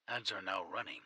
Ads are now running.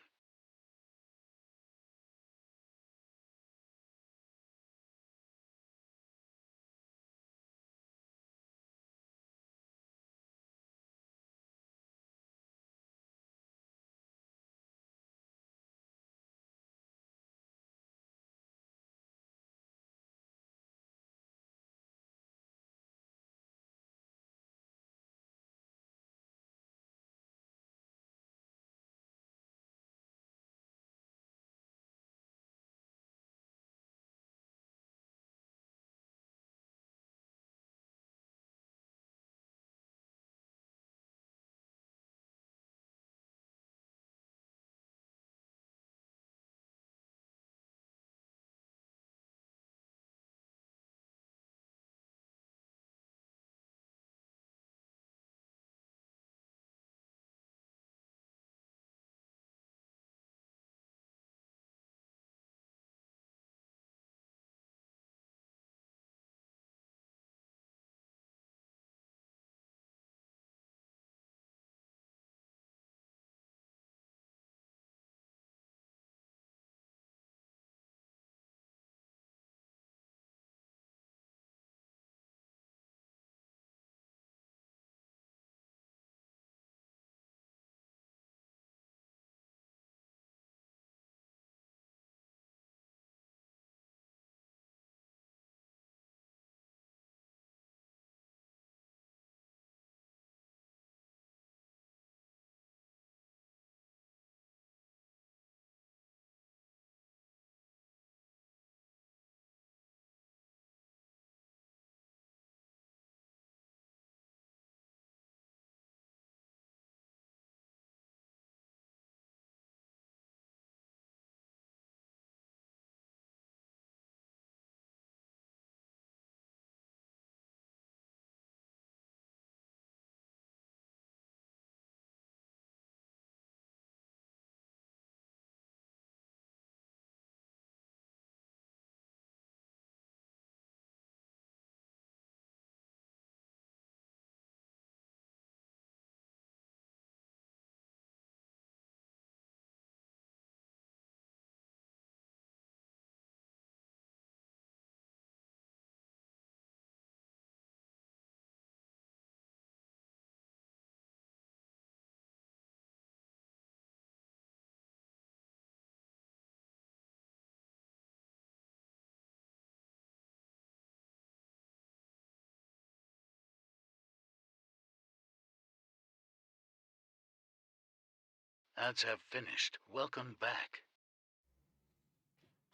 Ads have finished. Welcome back.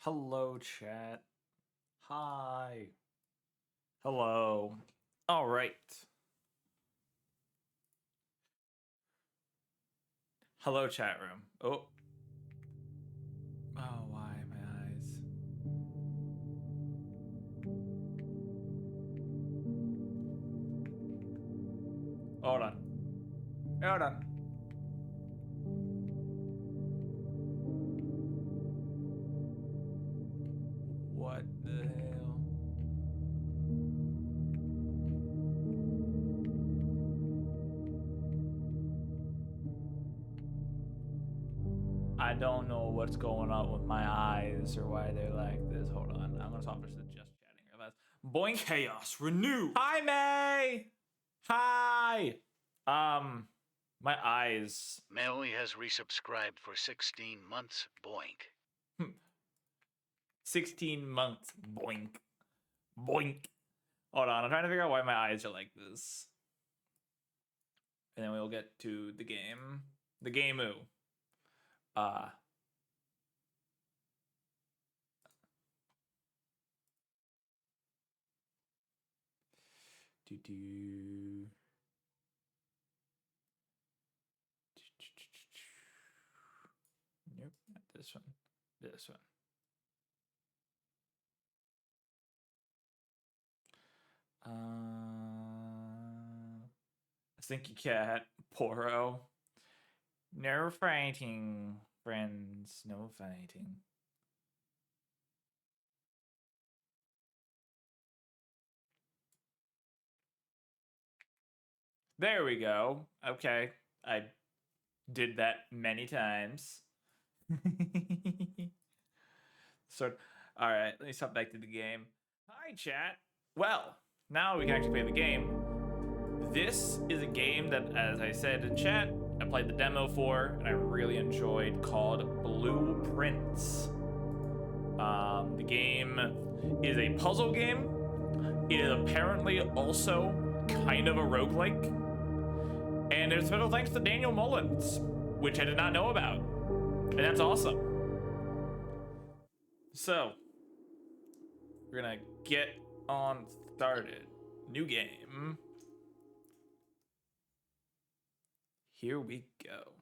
Hello, chat. Hi. Hello. All right. Hello, chat room. Oh. Oh, why my eyes? Hold on. Hold on. What the hell? I don't know what's going on with my eyes or why they're like this. Hold on. I'm gonna stop just chatting real fast. Boink. Chaos renew. Hi, May. Hi. My eyes. Melly has resubscribed for 16 months. Boink. 16 months. Boink. Boink. Hold on. I'm trying to figure out why my eyes are like this. And then we'll get to the game. The game-oo. Uh do do. Nope, not this one. This one. Stinky cat, Poro. No fighting, friends. No fighting. There we go. Okay. I Did that many times. So, all right, let me stop back to the game. Hi, chat. Well, now we can actually play the game. This is a game that, as I said in chat, I played the demo for and I really enjoyed, called Blueprints. The game is a puzzle game. It is apparently also kind of a roguelike. And there's special thanks to Daniel Mullins, which I did not know about. And that's awesome. So, we're gonna get on started. New game. Here we go.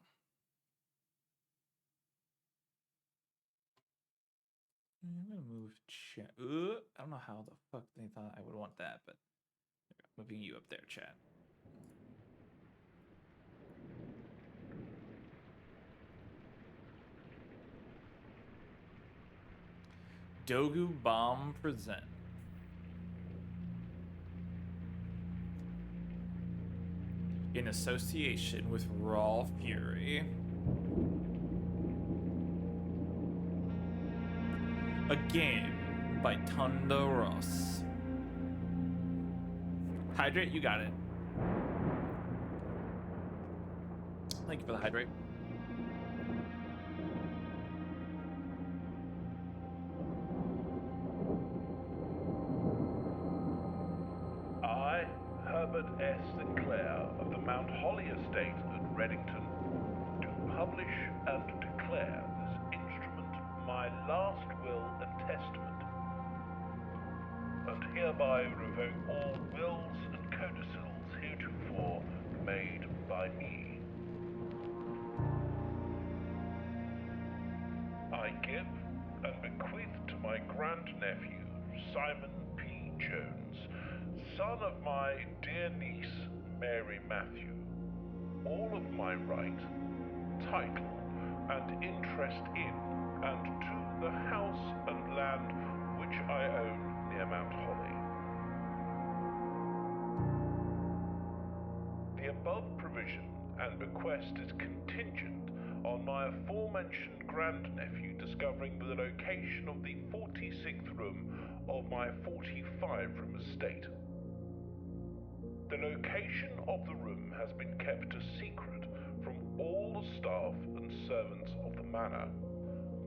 I'm gonna move chat. I don't know how the fuck they thought I would want that, but moving you up there, chat. Dogu Bomb present. In association with Raw Fury. A game by Tunda Ross. Hydrate, you got it. Thank you for the hydrate. I, Herbert S. Sinclair of the Mount Holly Estate at Reddington, do publish and declare this instrument my last will and testament, and hereby revoke all wills and codicils heretofore made by me. I give and bequeath to my grandnephew, Simon P. Jones, son of my dear niece, Mary Matthew, all of my right, title, and interest in and to the house and land which I own near Mount Holly. The above provision and bequest is contingent on my aforementioned grandnephew discovering the location of the 46th room of my 45-room estate. The location of the room has been kept a secret from all the staff and servants of the manor,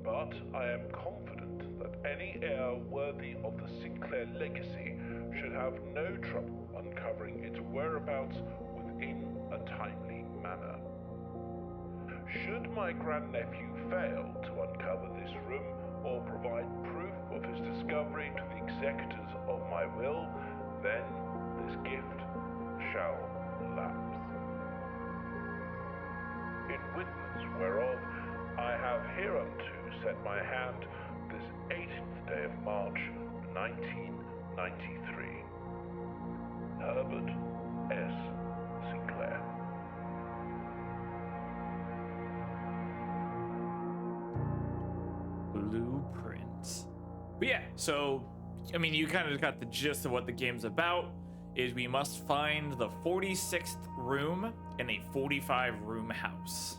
but I am confident that any heir worthy of the Sinclair legacy should have no trouble uncovering its whereabouts within a timely manner. Should my grandnephew fail to uncover this room or provide proof of his discovery to the executors of my will, then this gift shall lapse. In witness whereof I have hereunto set my hand this 18th day of March, 1993. Herbert S. Sinclair. Blueprints. But yeah, so, I mean, you kind of got the gist of what the game's about. Is we must find the 46th room in a 45-room house.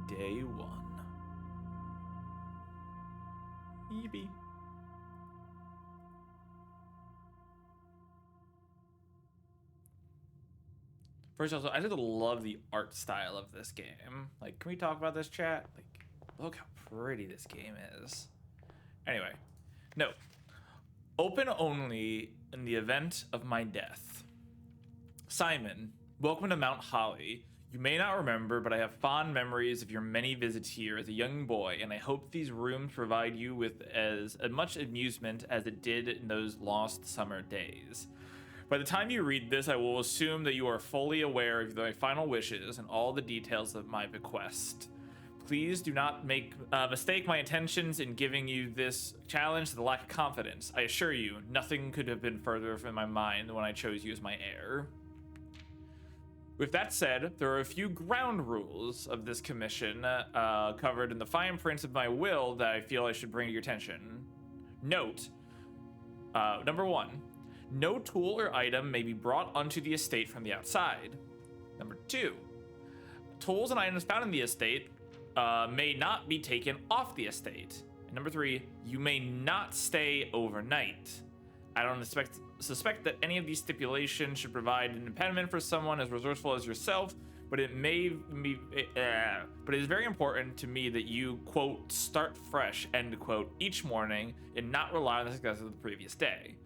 Day 1. Eevee. First, also, I just love the art style of this game. Like, can we talk about this, chat? Like, look how pretty this game is. Anyway, no. Open only in the event of my death. Simon, welcome to Mount Holly. You may not remember, but I have fond memories of your many visits here as a young boy, and I hope these rooms provide you with as much amusement as it did in those lost summer days. By the time you read this, I will assume that you are fully aware of my final wishes and all the details of my bequest. Please do not mistake my intentions in giving you this challenge to the lack of confidence. I assure you, nothing could have been further from my mind when I chose you as my heir. With that said, there are a few ground rules of this commission covered in the fine print of my will that I feel I should bring to your attention. Note, number 1, No tool or item may be brought onto the estate from the outside. Number 2, tools and items found in the estate may not be taken off the estate. And number 3, you may not stay overnight. I don't suspect that any of these stipulations should provide an impediment for someone as resourceful as yourself, but it is very important to me that you, quote, start fresh, end quote, each morning and not rely on the success of the previous day.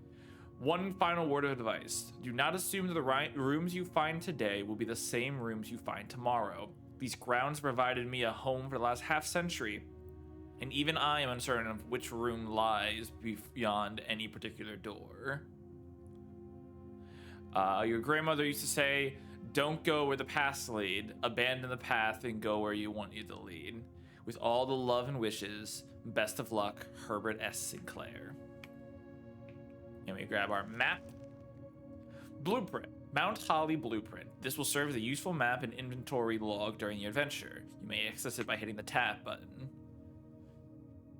One final word of advice. Do not assume that the rooms you find today will be the same rooms you find tomorrow. These grounds provided me a home for the last half century, and even I am uncertain of which room lies beyond any particular door. Your grandmother used to say, don't go where the paths lead, abandon the path and go where you want you to lead. With all the love and wishes, best of luck, Herbert S. Sinclair. And we grab our map. Blueprint. Mount Holly Blueprint. This will serve as a useful map and inventory log during your adventure. You may access it by hitting the tab button.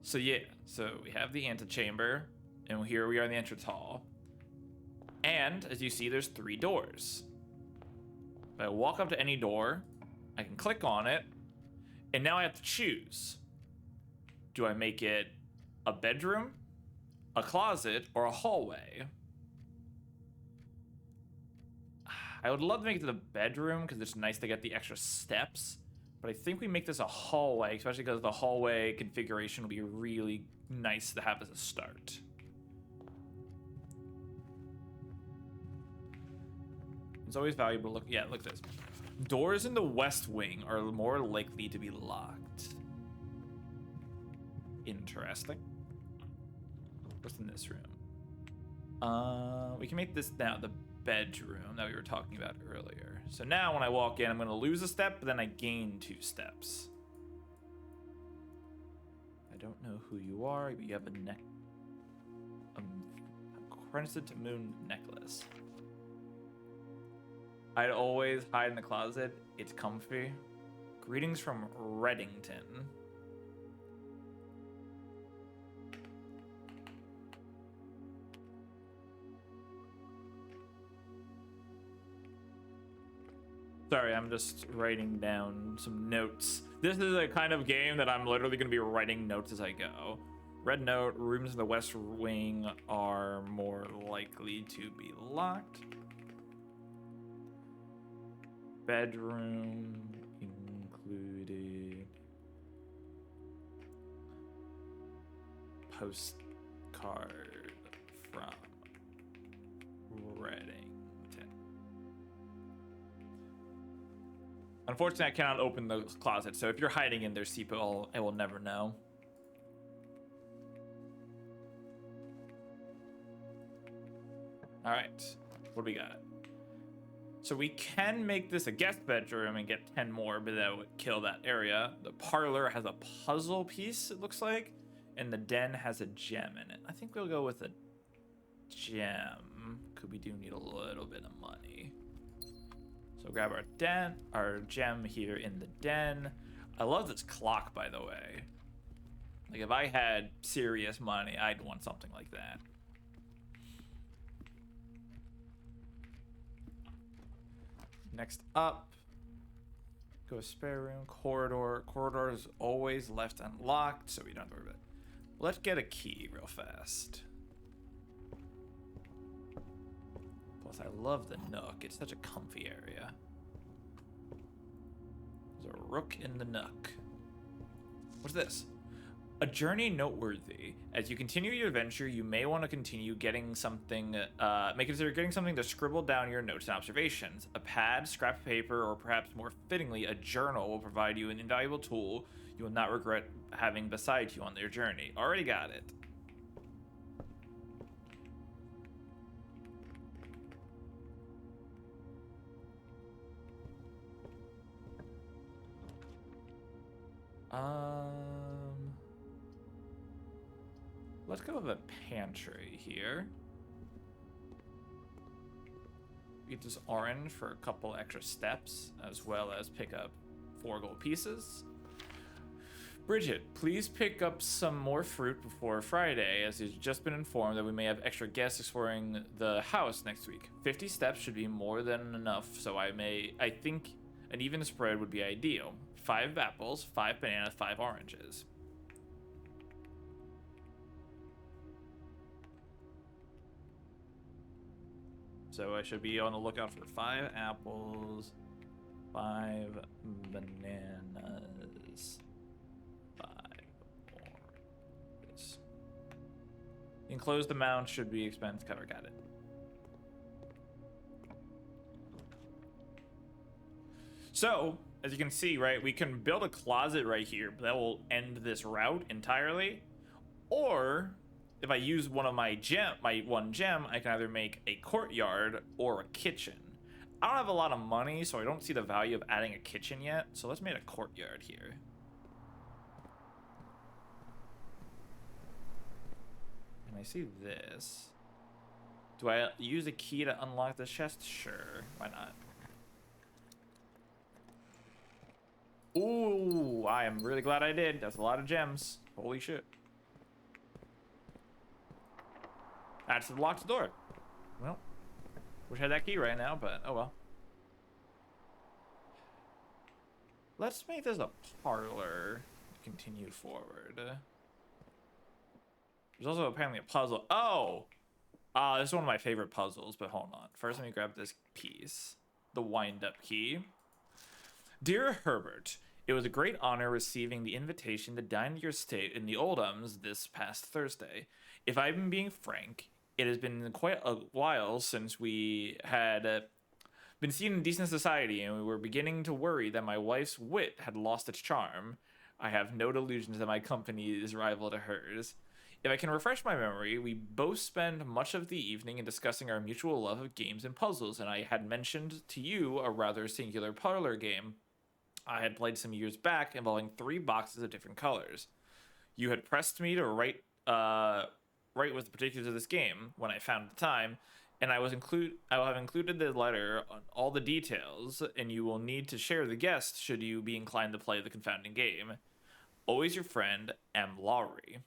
So yeah, so we have the antechamber, and here we are in the entrance hall. And, as you see, there's 3 doors. If I walk up to any door, I can click on it, and now I have to choose. Do I make it a bedroom, a closet, or a hallway? I would love to make it a bedroom because it's nice to get the extra steps, but I think we make this a hallway, especially because the hallway configuration will be really nice to have as a start. It's always valuable to look. Yeah, look at this. Doors in the west wing are more likely to be locked. Interesting. What's in this room? We can make this now the bedroom that we were talking about earlier. So now when I walk in, I'm going to lose a step, but then I gain 2 steps. I don't know who you are, but you have a crescent moon necklace. I'd always hide in the closet. It's comfy. Greetings from Reddington. Sorry, I'm just writing down some notes. This is a kind of game that I'm literally going to be writing notes as I go. Red note, rooms in the west wing are more likely to be locked. Bedroom included. Postcard from Reddington. Unfortunately, I cannot open the closet, so if you're hiding in there, Seepo, I will never know. All right, what do we got? So we can make this a guest bedroom and get 10 more, but that would kill that area. The parlor has a puzzle piece, it looks like, and the den has a gem in it. I think we'll go with a gem, because we do need a little bit of money. So grab our gem here in the den. I love this clock, by the way. Like, if I had serious money, I'd want something like that. Next up, go to spare room, corridor. Corridor is always left unlocked, so we don't have to worry about it. Let's get a key real fast. Plus, I love the nook. It's such a comfy area. There's a rook in the nook. What's this? A journey noteworthy. As you continue your adventure, you may want to continue getting something, may consider getting something to scribble down your notes and observations. A pad, scrap of paper, or perhaps more fittingly, a journal will provide you an invaluable tool you will not regret having beside you on your journey. Already got it. Let's go with a pantry here. Get this orange for a couple extra steps, as well as pick up 4 gold pieces. Bridget, please pick up some more fruit before Friday, as you've just been informed that we may have extra guests exploring the house next week. 50 steps should be more than enough, so I think an even spread would be ideal. 5 apples, 5 bananas, 5 oranges. So I should be on the lookout for 5 apples, 5 bananas, 5 oranges. The enclosed amount should be expense cover. Got it. So, as you can see, right, we can build a closet right here that will end this route entirely. Or, if I use one of my one gem, I can either make a courtyard or a kitchen. I don't have a lot of money, so I don't see the value of adding a kitchen yet. So let's make a courtyard here. And I see this. Do I use a key to unlock the chest? Sure, why not? Ooh, I am really glad I did. That's a lot of gems. Holy shit. That's the locked door. Well, wish I had that key right now, but oh well. Let's make this a parlor to continue forward. There's also apparently a puzzle. Oh! This is one of my favorite puzzles, but hold on. First, let me grab this piece. The wind-up key. Dear Herbert, it was a great honor receiving the invitation to dine at your estate in the Oldhams this past Thursday. If I'm being frank, it has been quite a while since we had been seen in decent society, and we were beginning to worry that my wife's wit had lost its charm. I have no delusions that my company is rival to hers. If I can refresh my memory, we both spent much of the evening in discussing our mutual love of games and puzzles, and I had mentioned to you a rather singular parlor game I had played some years back involving 3 boxes of different colors. You had pressed me to write with the particulars of this game when I found the time, and I will have included the letter on all the details, and you will need to share the guest should you be inclined to play the confounding game. Always your friend, M. Lowry.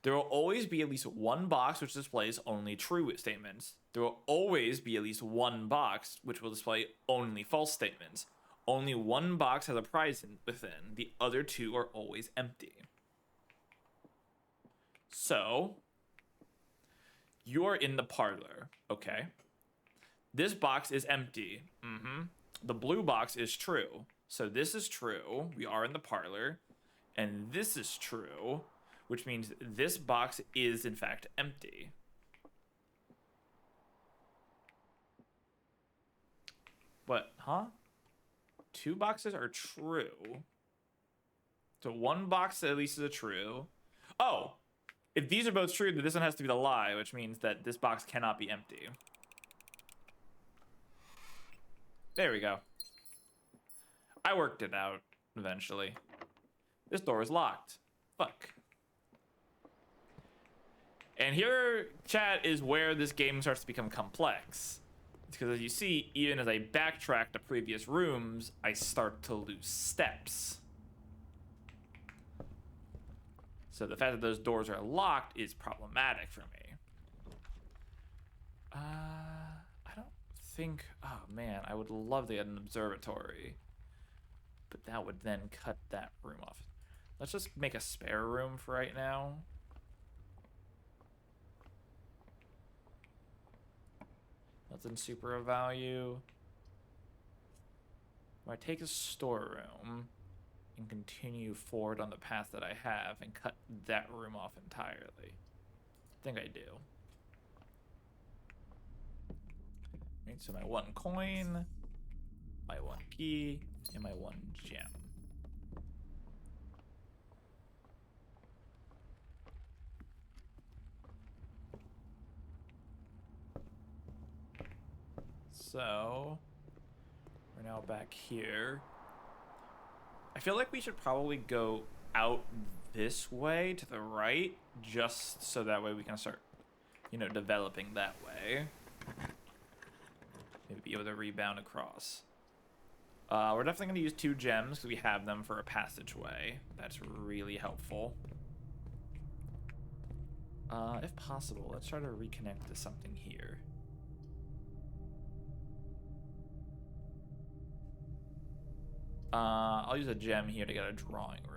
There will always be at least one box which displays only true statements. There will always be at least one box which will display only false statements. Only one box has a prize within. The other 2 are always empty. So, you're in the parlor, okay? This box is empty. The blue box is true. So this is true. We are in the parlor. And this is true, which means this box is in fact empty. What? Huh? 2 boxes are true. So 1 box at least is a true. Oh! If these are both true, then this one has to be the lie, which means that this box cannot be empty. There we go. I worked it out, eventually. This door is locked. Fuck. And here, chat, is where this game starts to become complex. It's because as you see, even as I backtrack to previous rooms, I start to lose steps. So the fact that those doors are locked is problematic for me. I don't think... Oh, man, I would love to get an observatory. But that would then cut that room off. Let's just make a spare room for right now. Nothing super of value. If I take a storeroom and continue forward on the path that I have and cut that room off entirely. I think I do. Right, so my 1 coin, my 1 key, and my 1 gem. So, we're now back here. I feel like we should probably go out this way to the right, just so that way we can start, you know, developing that way. Maybe be able to rebound across. We're definitely going to use 2 gems because we have them for a passageway. That's really helpful. If possible, let's try to reconnect to something here. I'll use a gem here to get a drawing room.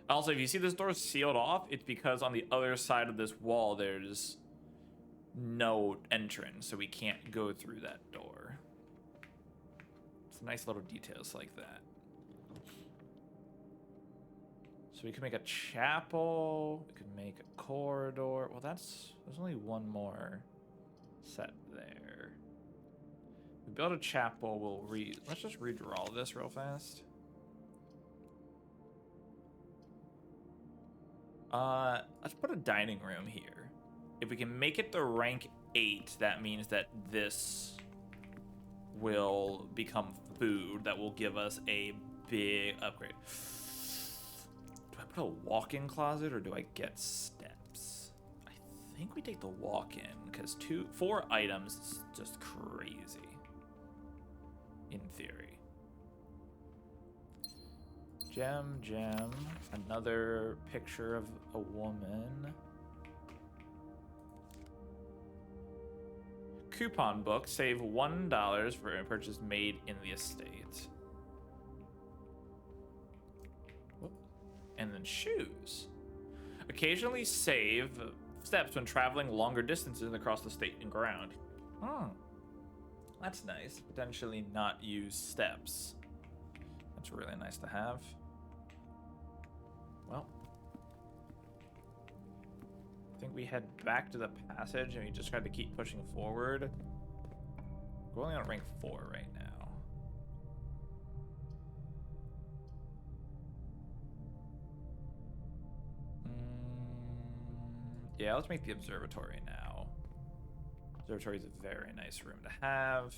Also, if you see this door sealed off, it's because on the other side of this wall, there's no entrance, so we can't go through that door. It's nice little details like that. So we could make a chapel. We could make a corridor. Well, there's only one more set there. We build a chapel. Let's just redraw this real fast. Let's put a dining room here. If we can make it the rank 8, that means that this will become food that will give us a big upgrade. Do I put a walk-in closet or do I get steps? I think we take the walk-in because 4 items is just crazy in theory. Gem, another picture of a woman. Coupon book, save $1 for a purchase made in the estate. Whoop. And then shoes. Occasionally save steps when traveling longer distances across the state and ground. That's nice. Potentially not use steps. That's really nice to have. Well, I think we head back to the passage and we just got to keep pushing forward. We're only on rank 4 right now. Yeah, let's make the observatory now. Observatory is a very nice room to have.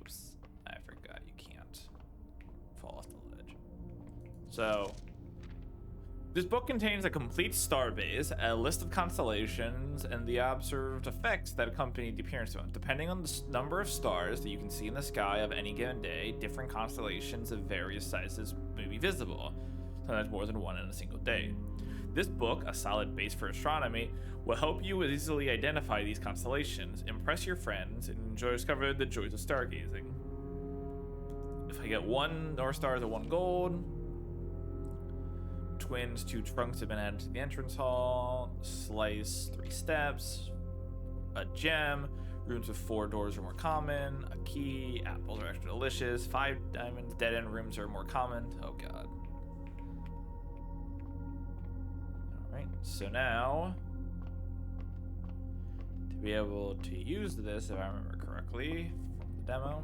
Oops, I forgot you can't fall off the ledge. So, this book contains a complete starbase, a list of constellations, and the observed effects that accompany the appearance of them. Depending on the number of stars that you can see in the sky of any given day, different constellations of various sizes may be visible, sometimes more than one in a single day. This book, a solid base for astronomy, will help you easily identify these constellations, impress your friends, and discover the joys of stargazing. If I get 1 North Stars and 1 gold, twins, 2 trunks have been added to the entrance hall, slice, 3 steps, a gem, rooms with 4 doors are more common, a key, apples are extra delicious, 5 diamonds, dead end rooms are more common. Oh god. Alright, so now, to be able to use this, if I remember correctly, from the demo,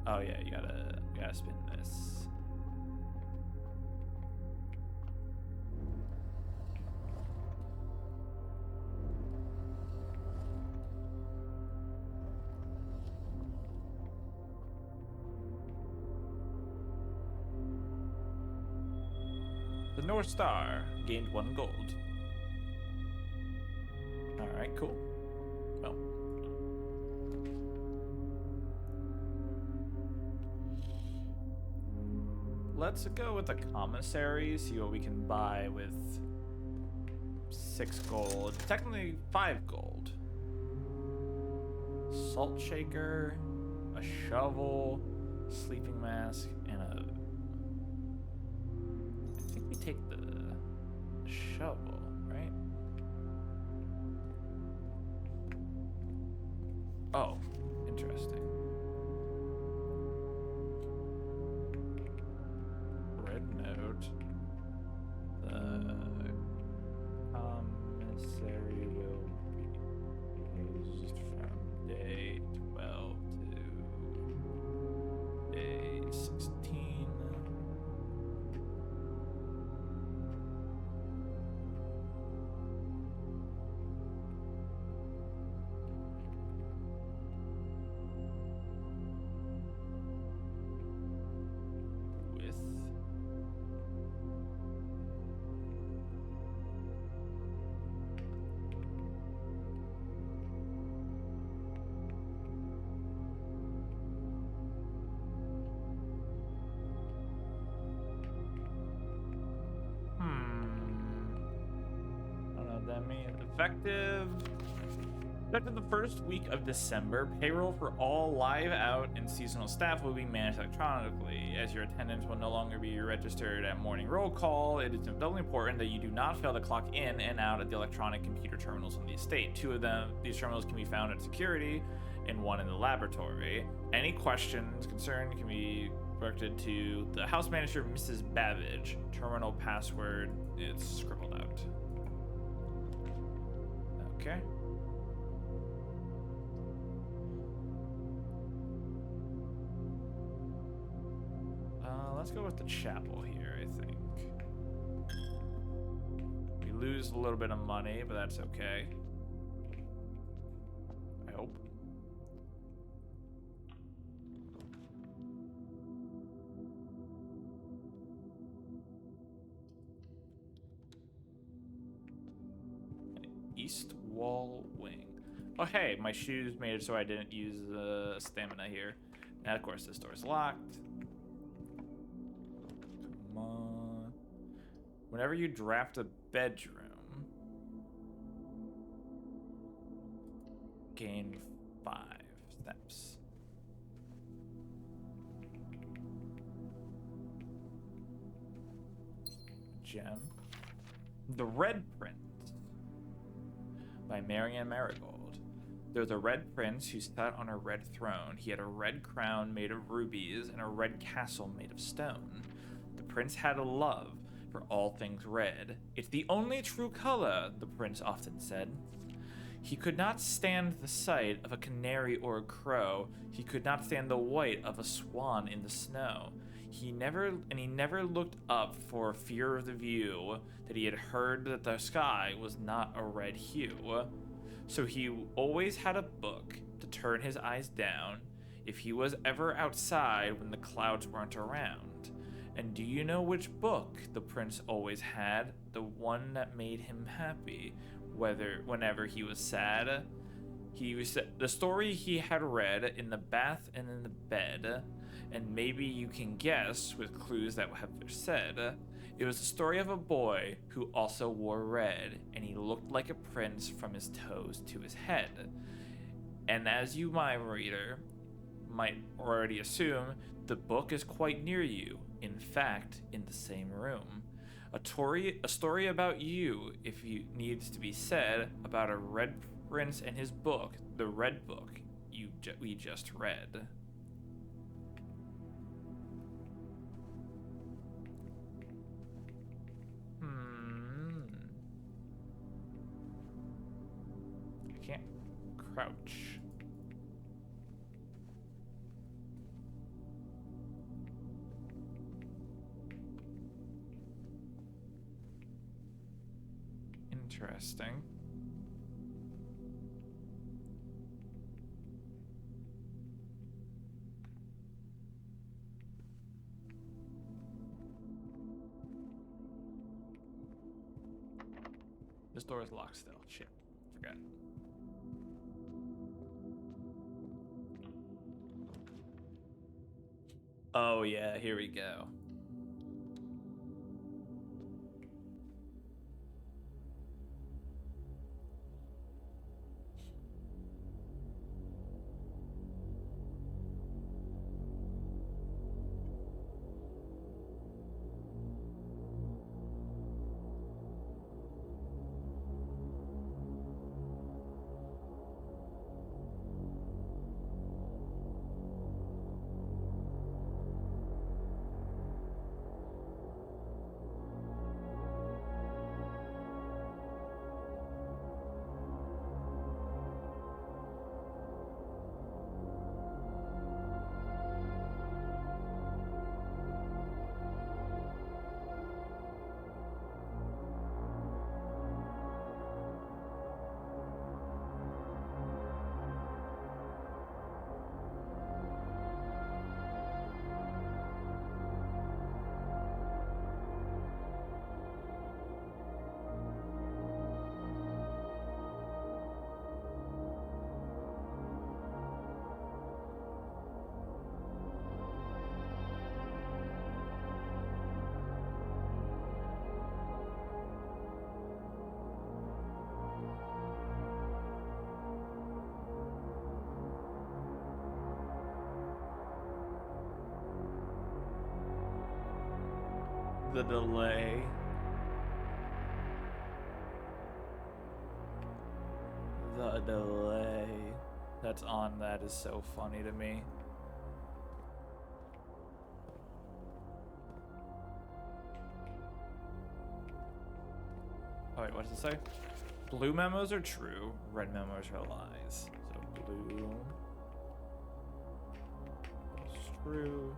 oh yeah, you gotta spin this. The North Star gained 1 gold. Alright, cool. Well. Let's go with the commissary, see what we can buy with 6 gold. Technically 5 gold. Salt shaker, a shovel, sleeping mask, and a... I think we take the shovel, right? Oh, interesting. Red note. The commissary will be used from day 12 to day 16. Effective the first week of December, payroll for all live, out, and seasonal staff will be managed electronically. As your attendance will no longer be registered at morning roll call, it is doubly important that you do not fail to clock in and out at the electronic computer terminals on the estate. 2 of these terminals can be found at security and 1 in the laboratory. Any questions, concern can be directed to the house manager, Mrs. Babbage. Terminal password, it's scribbled out. Okay. Let's go with the chapel here, I think. We lose a little bit of money, but that's okay. I hope. East wall wing. Oh, hey, my shoes made it so I didn't use stamina here. And of course, this door's locked. Come on. Whenever you draft a bedroom, gain 5 steps. Gem. The Red Prince by Marianne Marigold. There's a red prince who sat on a red throne. He had a red crown made of rubies and a red castle made of stone. The prince had a love for all things red. It's the only true color, the prince often said. He could not stand the sight of a canary or a crow. He could not stand the white of a swan in the snow. He never looked up for fear of the view that he had heard that the sky was not a red hue. So he always had a book to turn his eyes down if he was ever outside when the clouds weren't around. And do you know which book the prince always had? The one that made him happy, whenever he was sad. The story he had read in the bath and in the bed, and maybe you can guess with clues that have been said. It was the story of a boy who also wore red, and he looked like a prince from his toes to his head. And as you, my reader, might already assume, the book is quite near you, in fact, in the same room. A story about you, if you needs to be said, about a red prince and his book, the red book we just read. I can't crouch. Interesting. This door is locked still. Shit. Forgot. Oh yeah, here we go. the delay. The delay that's on that is so funny to me. Oh wait, what does it say? Blue memos are true, red memos are lies. So blue is true,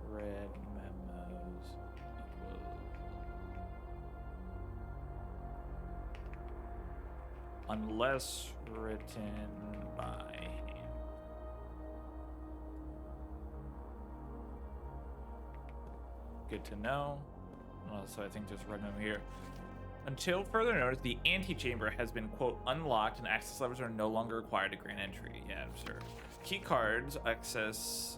red memos equals unless written by hand. Good to know. So I think there's a red memo here. Until further notice, the antechamber has been, quote, unlocked and access levers are no longer required to grant entry. Yeah, sure. Keycard access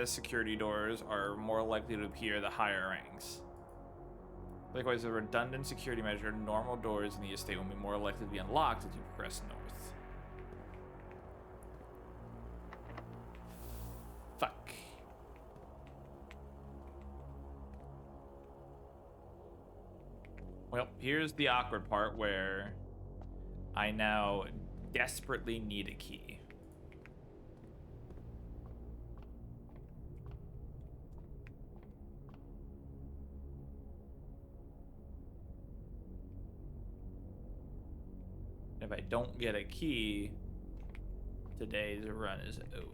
security doors are more likely to appear the higher ranks. Likewise, a redundant security measure, normal doors in the estate will be more likely to be unlocked as you progress north. Fuck. Well, here's the awkward part where I now desperately need a key. If I don't get a key, today's run is over.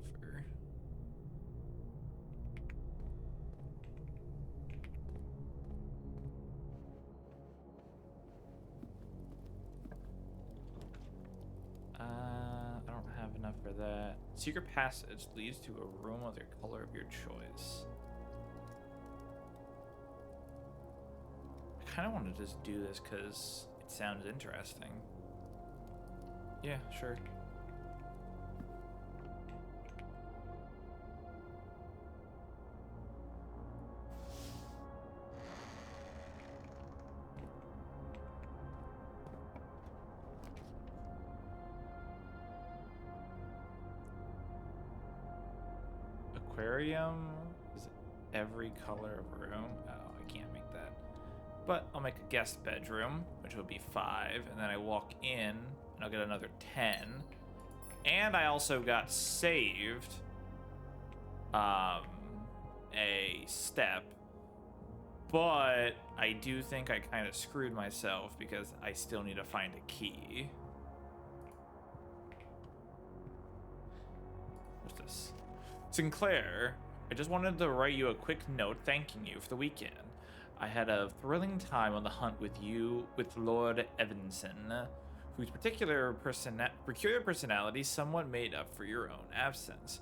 I don't have enough for that. Secret passage leads to a room with a color of your choice. I kind of want to just do this because it sounds interesting. Yeah, sure. Aquarium is every color of room. Oh, I can't make that. But I'll make a guest bedroom, which will be 5, and then I walk in and I'll get another 10. And I also got saved a step, but I do think I kind of screwed myself because I still need to find a key. What's this? Sinclair, I just wanted to write you a quick note thanking you for the weekend. I had a thrilling time on the hunt with Lord Evanson, whose peculiar personality somewhat made up for your own absence.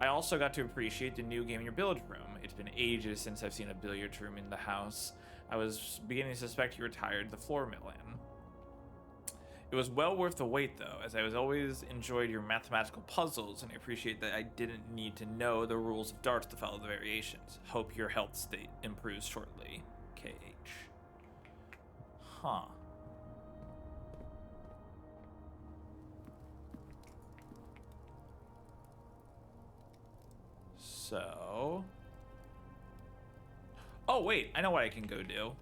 I also got to appreciate the new game in your billiard room. It's been ages since I've seen a billiard room in the house. I was beginning to suspect you retired the floor mill in. It was well worth the wait, though, as I always enjoyed your mathematical puzzles, and I appreciate that I didn't need to know the rules of darts to follow the variations. Hope your health state improves shortly. KH. Huh. So... Oh, wait, I know what I can go do.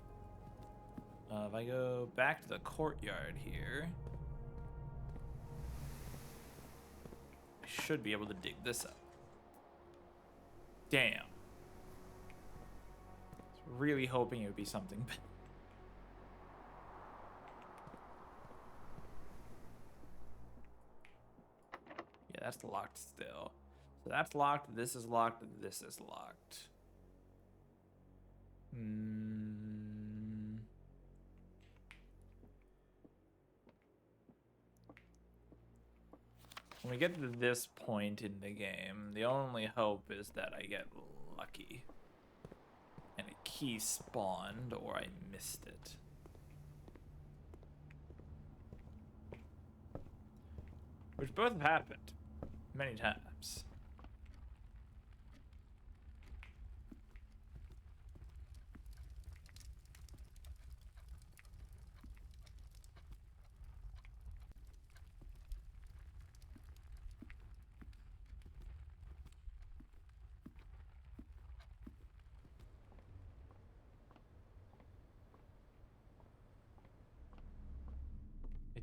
If I go back to the courtyard here, I should be able to dig this up. Damn. I was really hoping it would be something bad. Yeah, that's locked still. So that's locked, this is locked, this is locked. When we get to this point in the game, the only hope is that I get lucky and a key spawned or I missed it. Which both have happened many times.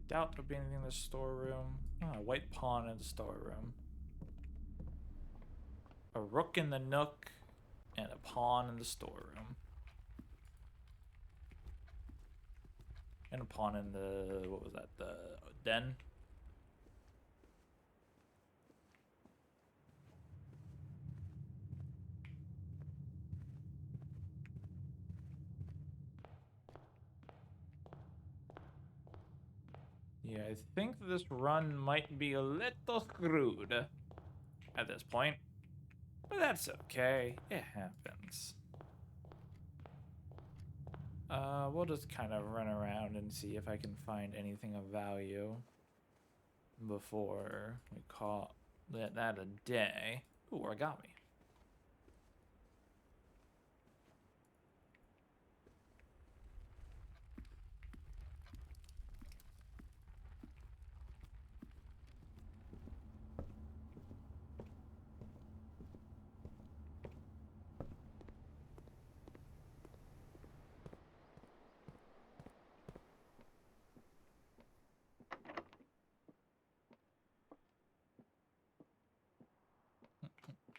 Doubt there'll be anything in the storeroom. Oh, a white pawn in the storeroom. A rook in the nook, and a pawn in the storeroom. And a pawn in the, what was that, the den? Yeah, I think this run might be a little screwed at this point. But that's okay. It happens. We'll just kind of run around and see if I can find anything of value before we call that a day. Ooh, origami.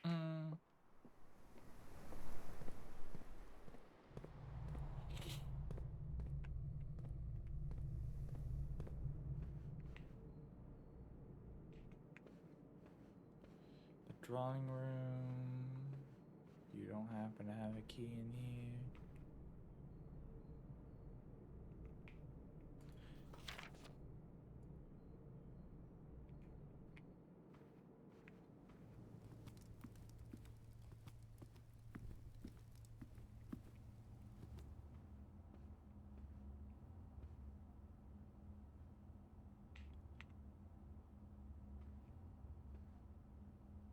Mm. The drawing room. You don't happen to have a key in here.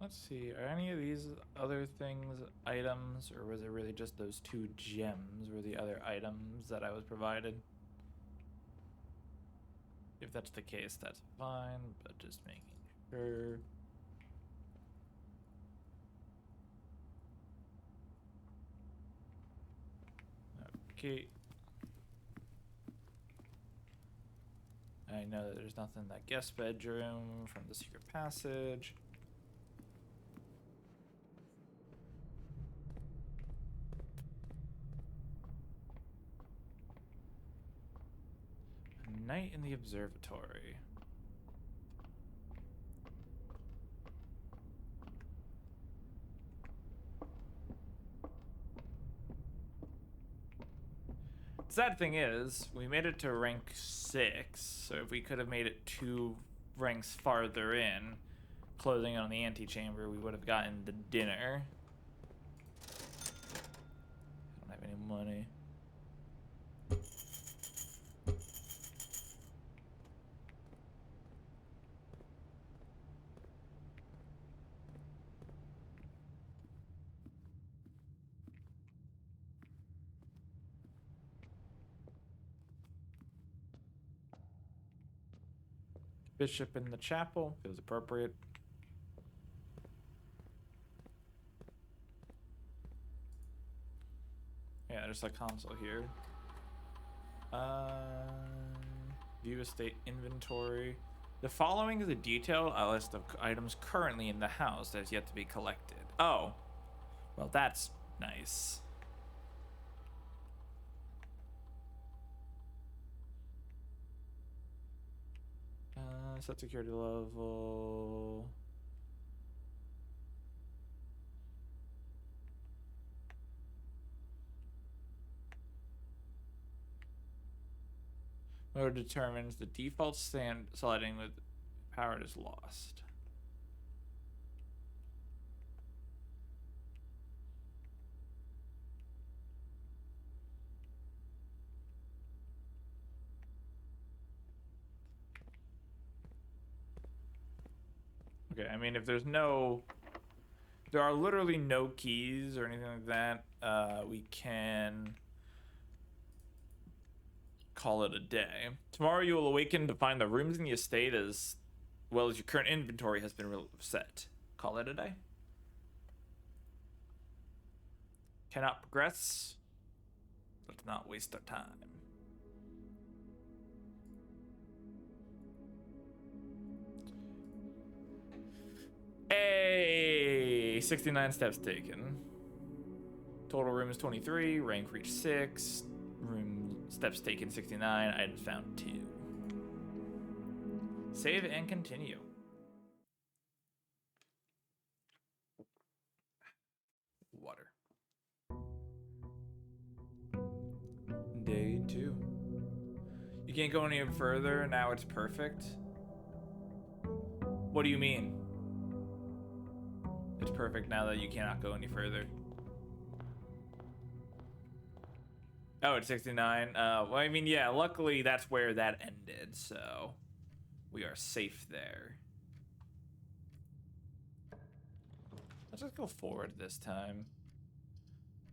Let's see, are any of these other things items, or was it really just those 2 gems were the other items that I was provided? If that's the case, that's fine, but just making sure. Okay. I know that there's nothing in that guest bedroom from the secret passage. A night in the observatory. Sad thing is, we made it to rank 6, so if we could have made it 2 ranks farther in, closing on the antechamber, we would have gotten the dinner. I don't have any money. Bishop in the chapel feels appropriate. Yeah, there's a console here. View estate inventory. The following is a detailed list of items currently in the house that has yet to be collected. Oh, well, that's nice. Set security level. Mode determines the default setting with power is lost. Okay, I mean, if there's no... There are literally no keys or anything like that, we can call it a day. Tomorrow you will awaken to find the rooms in the estate as well as your current inventory has been set. Call it a day. Cannot progress. Let's not waste our time. 69 steps taken. Total room is 23. Rank reached 6. Room steps taken 69. Items found 2. Save and continue. Water. Day 2. You can't go any further. Now it's perfect. What do you mean? It's perfect now that you cannot go any further. Oh, it's 69. Well, I mean, yeah, luckily that's where that ended, so we are safe there. Let's just go forward this time.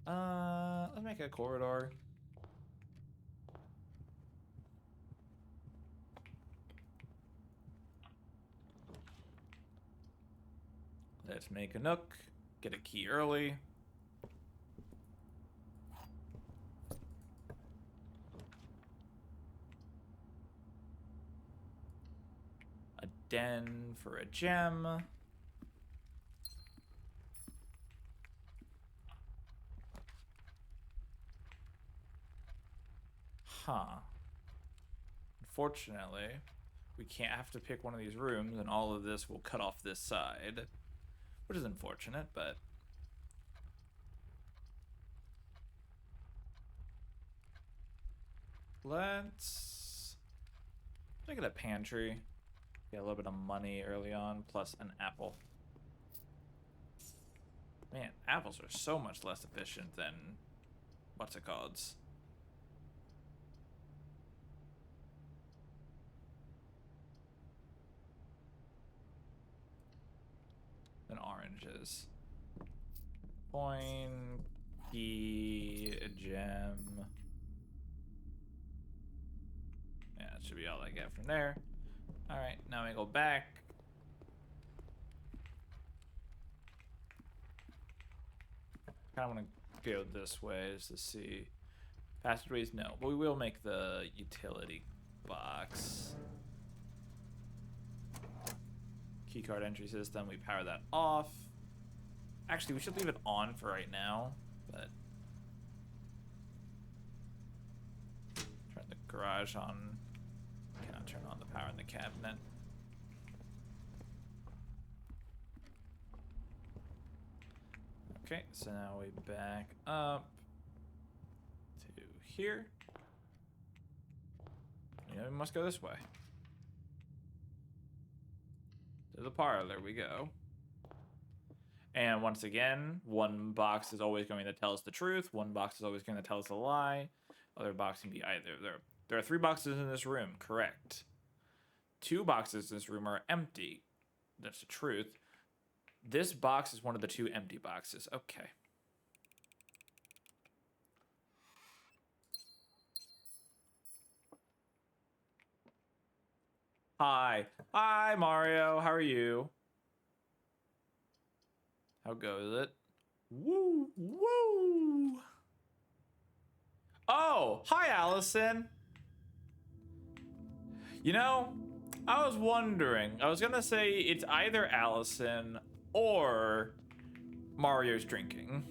Let's make a corridor. Let's make a nook. Get a key early. A den for a gem. Huh. Unfortunately, we can't have to pick one of these rooms, and all of this will cut off this side. Which is unfortunate, but... let's make it a pantry. Get a little bit of money early on, plus an apple. Man, apples are so much less efficient than... what's it called? Than oranges. Coin, key, a gem. Yeah, that should be all I get from there. Alright, now we go back. Kind of want to go this way just to see. Passageways, no. But we will make the utility box. Keycard entry system, we power that off. Actually, we should leave it on for right now, but turn the garage on. Cannot turn on the power in the cabinet. Okay, so now we back up to here. You know, we must go this way. To the parlor we go. And once again, one box is always going to tell us the truth. One box is always going to tell us a lie. Other box can be either. There are 3 boxes in this room, correct. 2 boxes in this room are empty. That's the truth. This box is one of the 2 empty boxes. Okay. Hi. Hi, Mario. How are you? How goes it? Woo! Woo! Oh! Hi, Allison! You know, I was wondering. I was gonna say it's either Allison or Mario's drinking.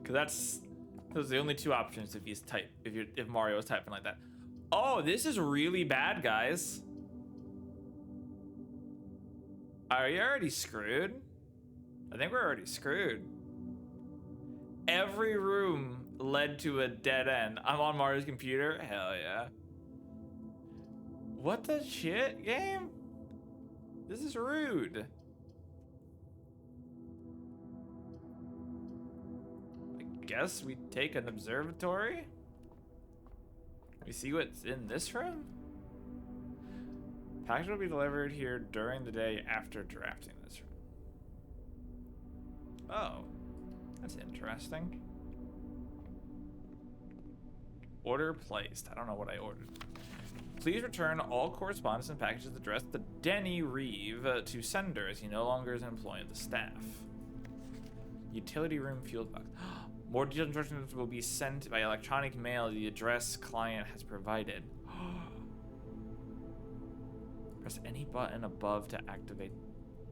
Cause those are the only 2 options if if Mario is typing like that. Oh, this is really bad, guys. Are you already screwed? I think we're already screwed. Every room led to a dead end. I'm on Mario's computer. Hell yeah. What the shit, game? This is rude. I guess we take an observatory? We see what's in this room? Package will be delivered here during the day after drafting this room. Oh, that's interesting. Order placed. I don't know what I ordered. Please return all correspondence and packages addressed to Denny Reeve to sender as he no longer is an employee of the staff. Utility room field box. More detailed instructions will be sent by electronic mail to the address client has provided. Press any button above to activate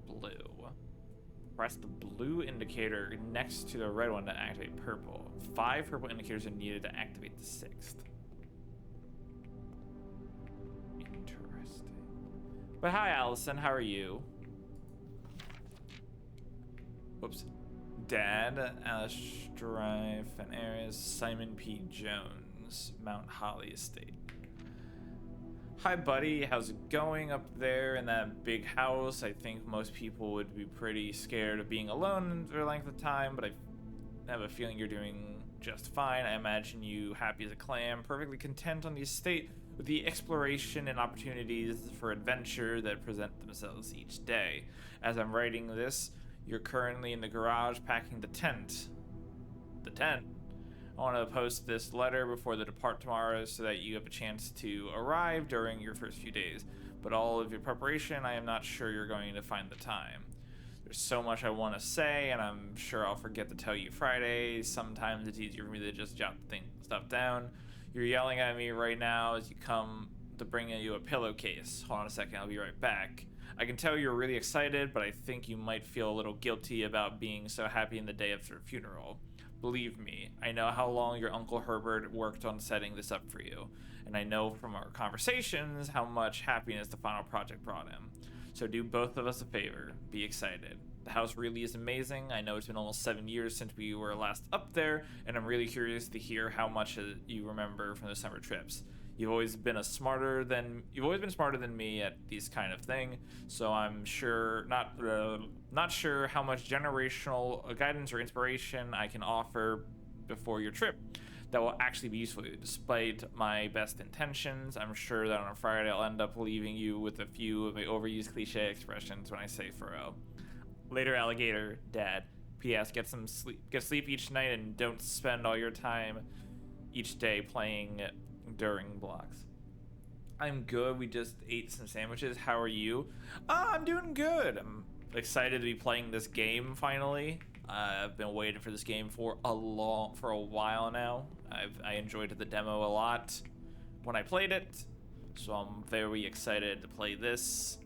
blue. Press the blue indicator next to the red one to activate purple. 5 purple indicators are needed to activate the 6th. Interesting. But hi, Allison. How are you? Whoops. Dad, Alice Strife, and Aries, Simon P. Jones, Mount Holly Estate. Hi, buddy. How's it going up there in that big house? I think most people would be pretty scared of being alone for a length of time, but I have a feeling you're doing just fine. I imagine you happy as a clam, perfectly content on the estate with the exploration and opportunities for adventure that present themselves each day. As I'm writing this, you're currently in the garage packing the tent. The tent? I want to post this letter before the depart tomorrow so that you have a chance to arrive during your first few days. But all of your preparation, I am not sure you're going to find the time. There's so much I want to say, and I'm sure I'll forget to tell you Friday. Sometimes it's easier for me to just jot stuff down. You're yelling at me right now as you come to bring you a pillowcase. Hold on a second, I'll be right back. I can tell you're really excited, but I think you might feel a little guilty about being so happy in the day of your funeral. Believe me, I know how long your Uncle Herbert worked on setting this up for you, and I know from our conversations how much happiness the final project brought him. So do both of us a favor, be excited. The house really is amazing. I know it's been almost 7 years since we were last up there, and I'm really curious to hear how much you remember from the summer trips. You've always been smarter than me at these kind of thing, so I'm sure not sure how much generational guidance or inspiration I can offer before your trip that will actually be useful. Despite my best intentions, I'm sure that on a Friday I'll end up leaving you with a few of my overused cliche expressions when I say furrow. Later, alligator, Dad. P.S. Get sleep each night and don't spend all your time each day playing during blocks. I'm good. We just ate some sandwiches. How are you? I'm doing good. I'm excited to be playing this game finally. I've been waiting for this game for a while now. I enjoyed the demo a lot when I played it, so I'm very excited to play this.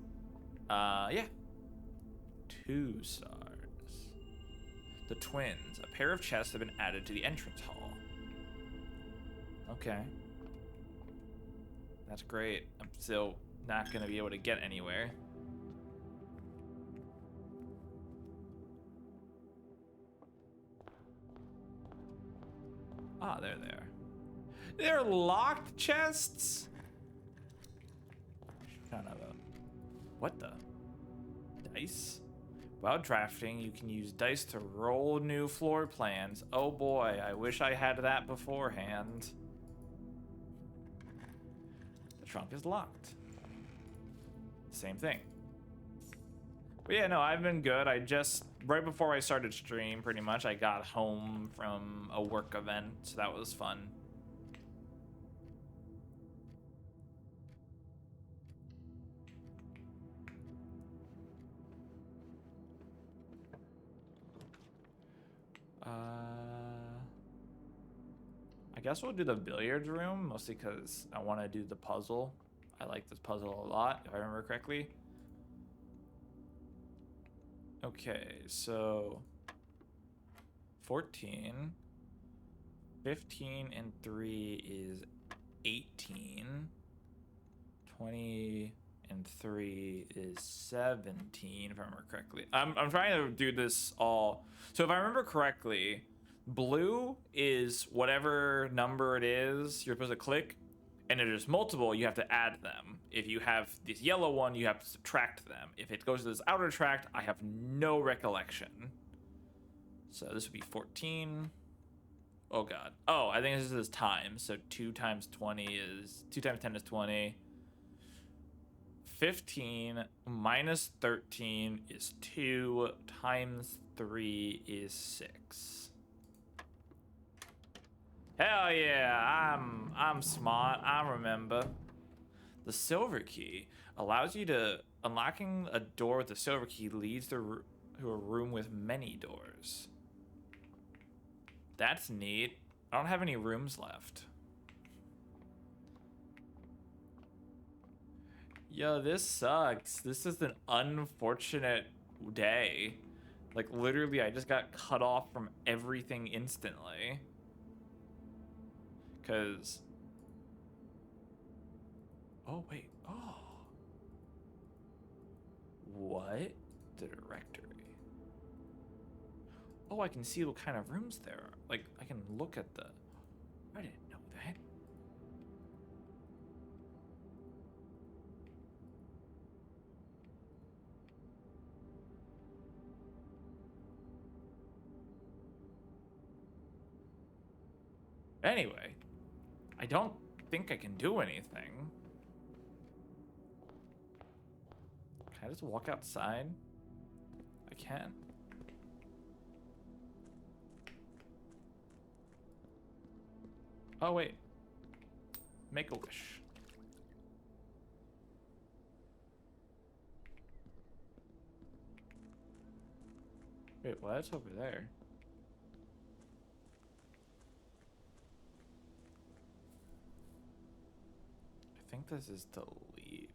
Yeah. 2 stars. The twins. A pair of chests have been added to the entrance hall. Okay. That's great. I'm still not going to be able to get anywhere. Ah, they're there. They're locked chests? Kind of a... What the? Dice? While drafting, you can use dice to roll new floor plans. Oh boy, I wish I had that beforehand. The trunk is locked. Same thing. But yeah, no, I've been good. Right before I started stream, pretty much, I got home from a work event, so that was fun. I guess we'll do the billiards room, mostly because I want to do the puzzle. I like this puzzle a lot, if I remember correctly. Okay, so 14, 15 and 3 is 18, 20 and 3 is 17, if I remember correctly. I'm trying to do this all. So if I remember correctly, blue is whatever number it is you're supposed to click, and if there's multiple, you have to add them. If you have this yellow one, you have to subtract them. If it goes to this outer tract, I have no recollection. So this would be 14. Oh god. Oh, I think this is time. So 2 times 10 is 20. 15 minus 13 is 2 times 3 is 6. Hell yeah, I'm smart. I remember. The silver key allows you to... Unlocking a door with the silver key leads to a room with many doors. That's neat. I don't have any rooms left. Yo, this sucks. This is an unfortunate day. Like, literally, I just got cut off from everything instantly. Because... Oh, wait. Oh. What? The directory. Oh, I can see what kind of rooms there are. Like, I can look at the... I didn't know that. Anyway, I don't think I can do anything. Can I just walk outside? I can. Oh, wait. Make a wish. Wait, what's over there? I think this is to leave.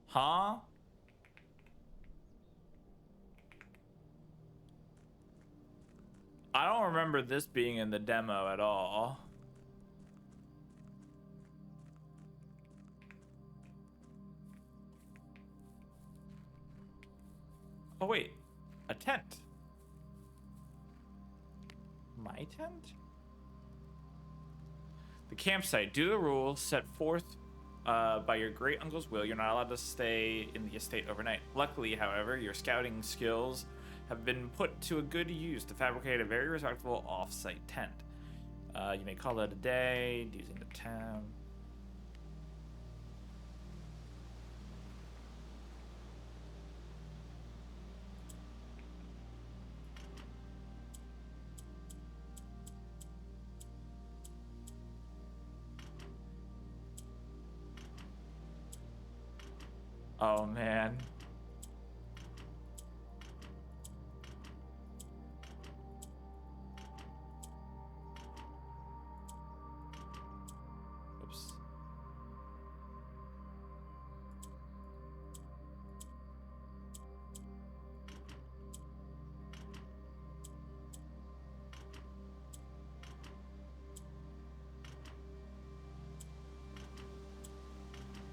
Huh? I don't remember this being in the demo at all. Oh, wait. A tent. My tent? The campsite. Due to the rules set forth by your great uncle's will, you're not allowed to stay in the estate overnight. Luckily, however, your scouting skills have been put to a good use to fabricate a very respectable off-site tent. You may call it a day using the town. Oh, man. Oops.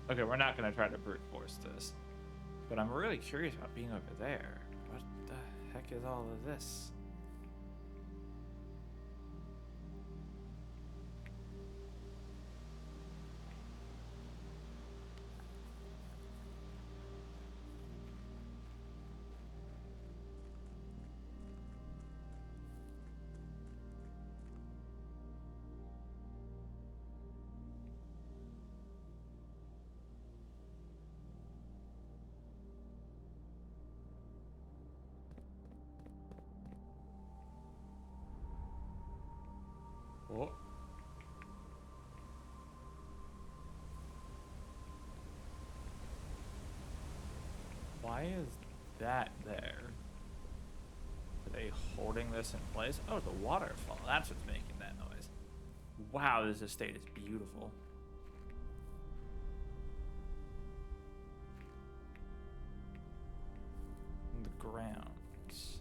Okay, we're not gonna try to brute force this, but I'm really curious about being over there. What the heck is all of this? Oh. Why is that there? Are they holding this in place? Oh, the waterfall. That's what's making that noise. Wow, this estate is beautiful. The grounds.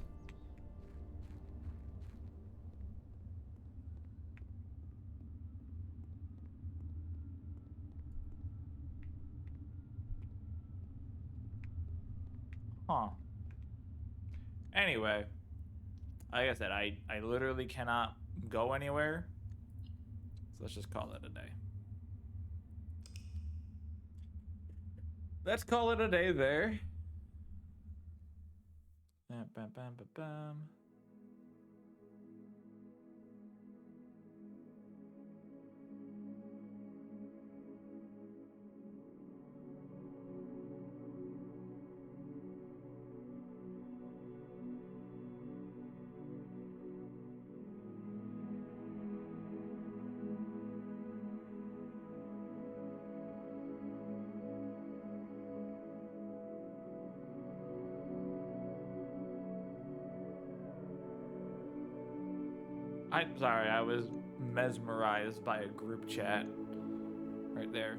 Huh. Anyway, like I said, I literally cannot go anywhere. So let's just call it a day. Let's call it a day there. Bam, bam, bam, bam, bam. I'm sorry, I was mesmerized by a group chat right there.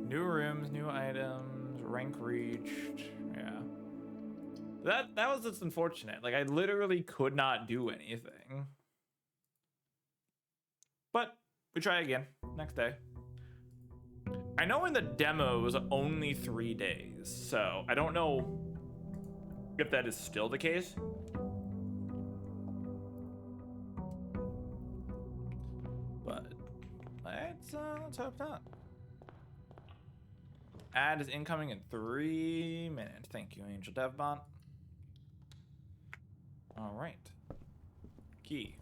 New rooms, new items, rank reached. Yeah. That was just unfortunate. Like I literally could not do anything. But we try again next day. I know in the demo it was only 3 days, so I don't know if that is still the case. But let's hope not. Ad is incoming in 3 minutes. Thank you, Angel DevBot. All right. Key.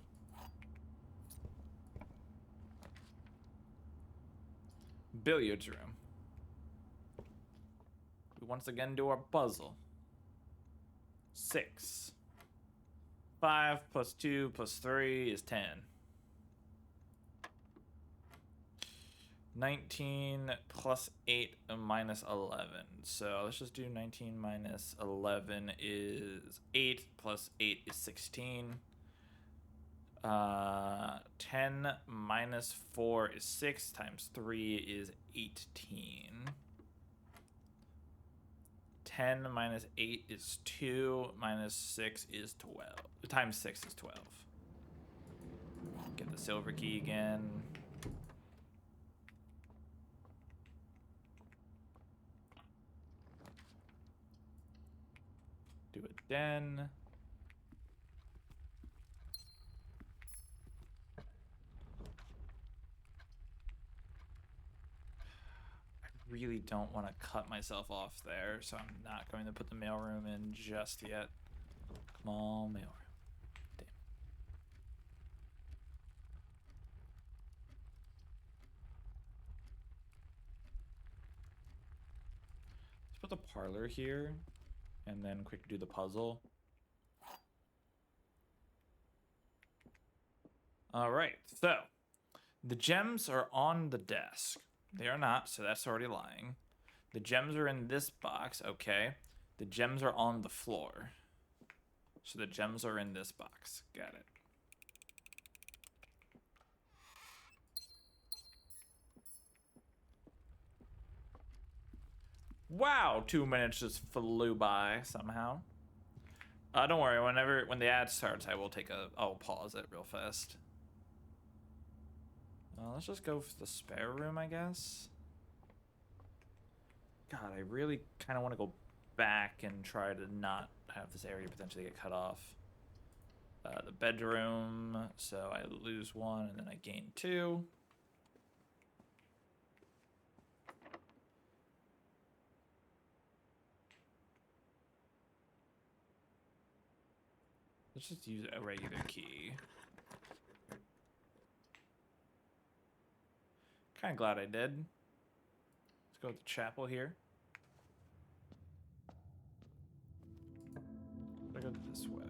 Billiards room. We once again do our puzzle. 6. 5 plus 2 plus 3 is 10. 19 plus 8 minus 11. So let's just do 19 minus 11 is 8 plus 8 is 16. 10 minus 4 is 6 times 3 is 18. 10 minus 8 is 2 minus 6 is 12. Times 6 is 12. Get the silver key again. Do it then. I really don't want to cut myself off there, so I'm not going to put the mailroom in just yet. Come on, mailroom. Damn. Let's put the parlor here, and then quick do the puzzle. All right, so the gems are on the desk. They are not, so that's already lying. The gems are in this box, okay. The gems are on the floor. So the gems are in this box. Got it. Wow, 2 minutes just flew by somehow. Don't worry, when the ad starts, I'll pause it real fast. Let's just go for the spare room, I guess. God, I really kind of want to go back and try to not have this area potentially get cut off. The bedroom, so I lose 1 and then I gain 2. Let's just use a regular key. Kind of glad I did. Let's go to the chapel here. I go this way.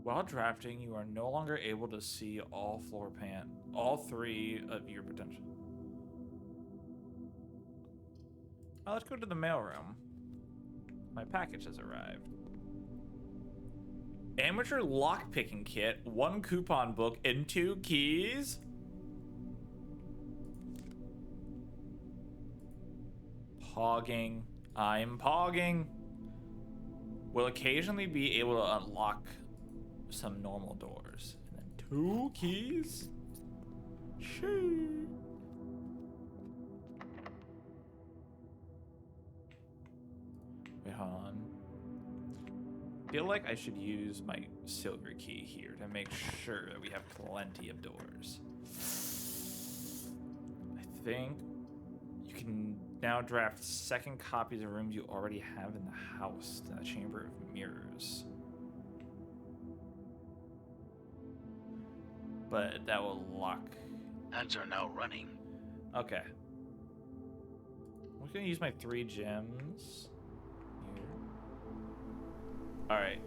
While drafting, you are no longer able to see all 3 of your potential. Let's go to the mailroom. My package has arrived. Amateur lockpicking kit, 1 coupon book, and 2 keys. Pogging. I'm pogging. Will occasionally be able to unlock some normal doors. And then 2 keys? Shoo. Wait, hold on. Feel like I should use my silver key here to make sure that we have plenty of doors. I think you can now draft 2nd copies of rooms you already have in the house to the Chamber of Mirrors. But that will lock. Ads are now running. Okay. I'm just gonna use my 3 gems here. All right.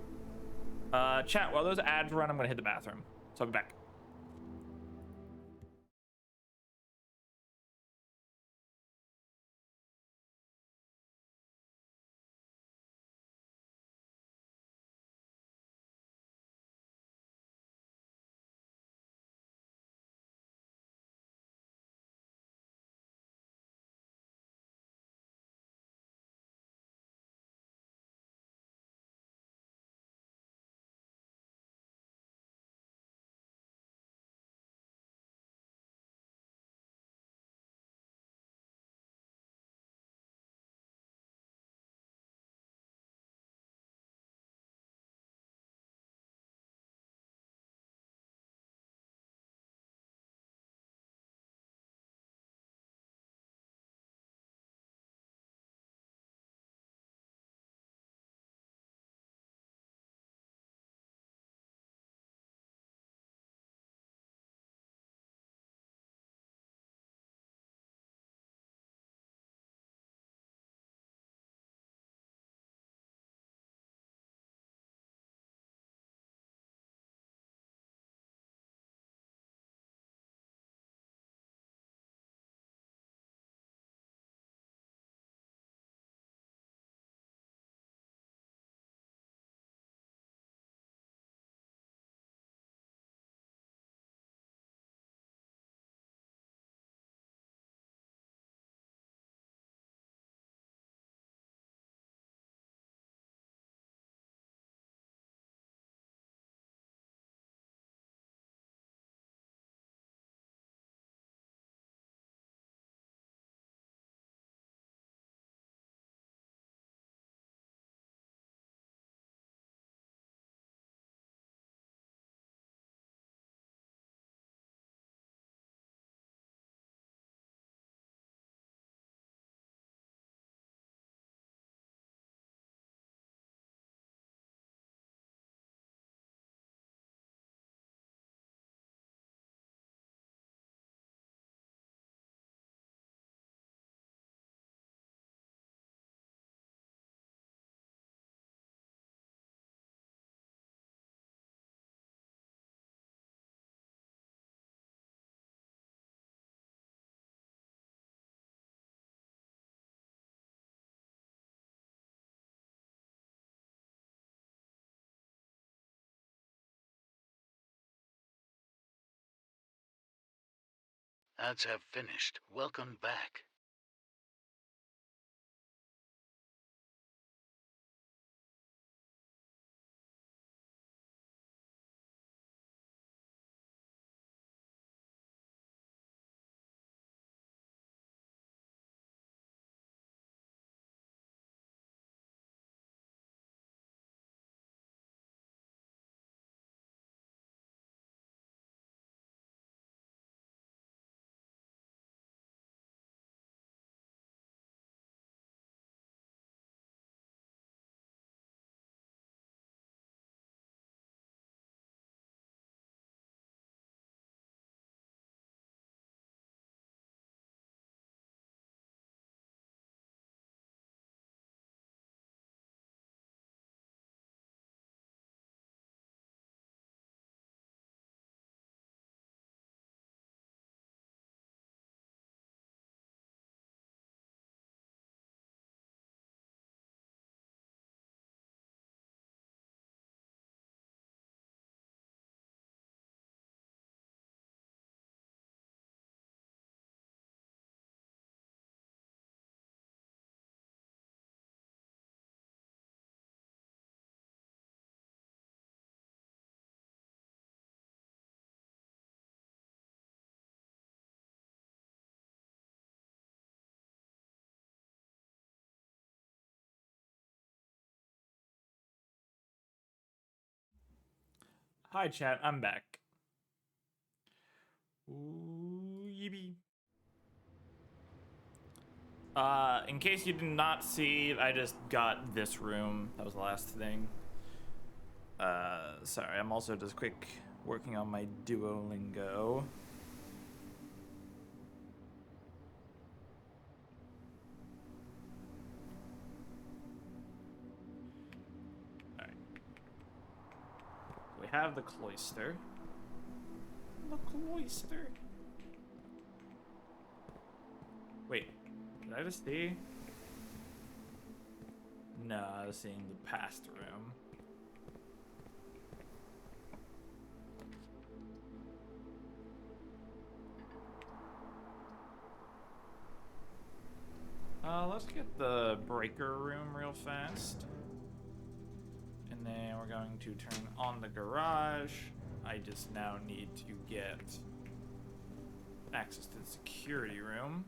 Chat, while those ads run, I'm gonna hit the bathroom. So I'll be back. Ads have finished. Welcome back. Hi, chat. I'm back. Ooh, yippee. In case you did not see, I just got this room. That was the last thing. Sorry, I'm also just quick working on my Duolingo. Alright. We have the cloister. The cloister. Wait, did I just see? No, I was seeing the past room. Let's get the breaker room real fast. And then we're going to turn on the garage. I just now need to get access to the security room.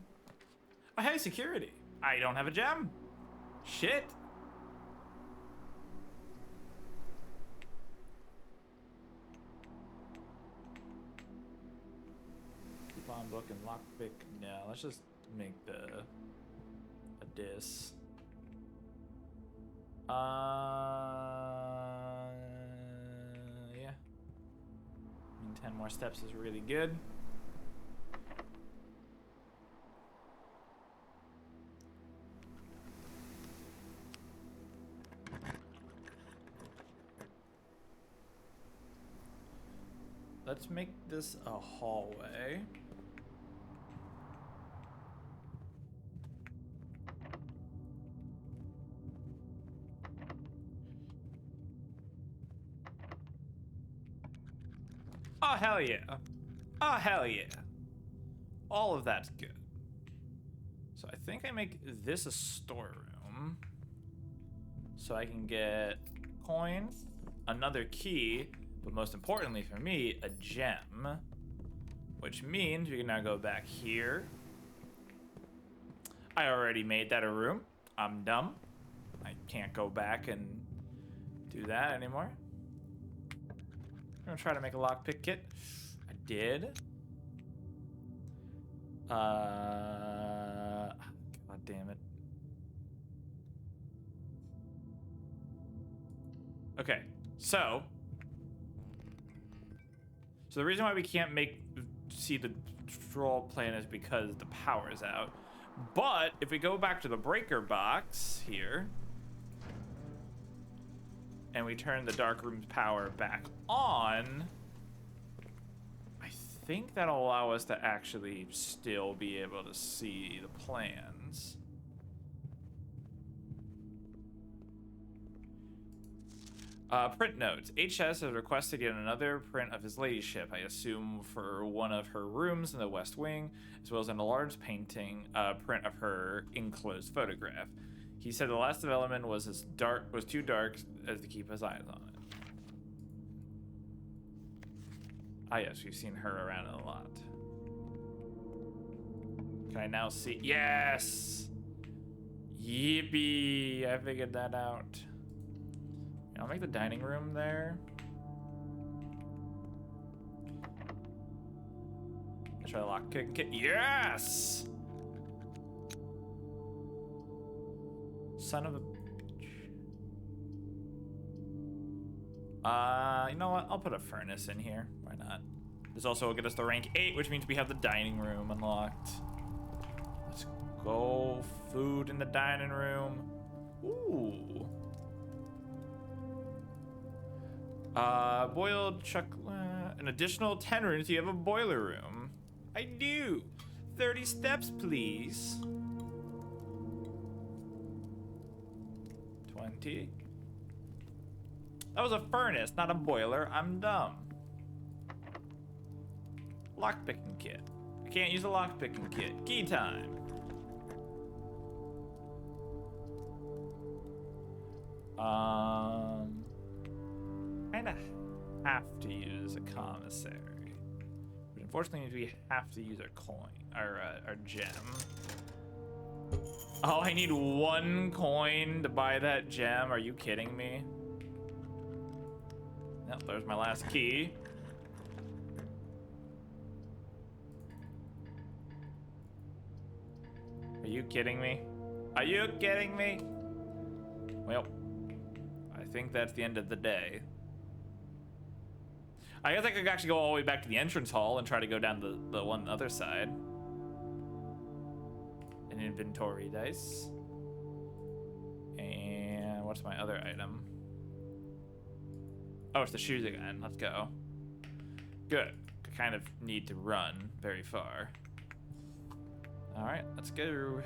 Oh, hey, security. I don't have a gem. Shit. Coupon book and lockpick. No, let's just make a dis. Yeah. I mean, 10 more steps is really good. Let's make this a hallway. Oh, hell yeah. Oh, hell yeah. All of that's good. So I think I make this a storeroom. So I can get coins, another key, but most importantly for me, a gem. Which means we can now go back here. I already made that a room. I'm dumb. I can't go back and do that anymore. I'm gonna try to make a lockpick kit. I did. God damn it. Okay, so the reason why we can't see the draw plan is because the power is out. But if we go back to the breaker box here and we turn the dark room's power back on, I think that'll allow us to actually still be able to see the plans. Print notes. HS has requested yet another print of his ladyship, I assume for one of her rooms in the West Wing, as well as an enlarged painting, print of her enclosed photograph. He said the last development was too dark as to keep his eyes on it. Ah yes, we've seen her around a lot. Can I now see? Yes! Yippee! I figured that out. I'll make the dining room there. Let's try the lock pick. Yes! Son of a bitch. You know what? I'll put a furnace in here. Why not? This also will get us to rank 8, which means we have the dining room unlocked. Let's go. Food in the dining room. Ooh. Boiled chocolate. An additional 10 rooms. You have a boiler room. I do. 30 steps, please. 20. That was a furnace, not a boiler. I'm dumb. Lockpicking kit. I can't use a lockpicking kit. Key time. Kinda have to use a commissary, but unfortunately we have to use our coin, our gem. Oh, I need 1 coin to buy that gem. Are you kidding me? Nope, there's my last key. Are you kidding me? Are you kidding me? Well, I think that's the end of the day. I guess I could actually go all the way back to the entrance hall and try to go down the one on the other side. An inventory dice. And what's my other item? Oh, it's the shoes again. Let's go. Good. I kind of need to run very far. All right, let's go.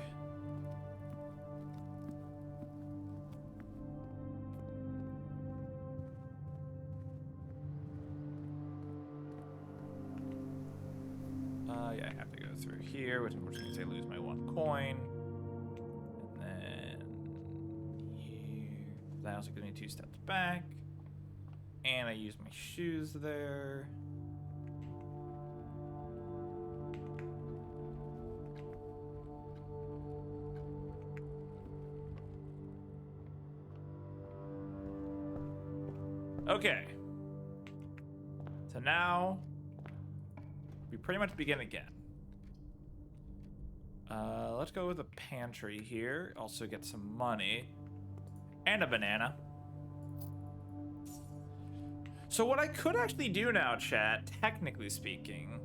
Yeah, I have to go through here, which means I lose my 1 coin. And then here. That also gives me 2 steps back. And I use my shoes there. Okay. So now we pretty much begin again. Let's go with the pantry here. Also get some money and a banana. So what I could actually do now, chat, technically speaking,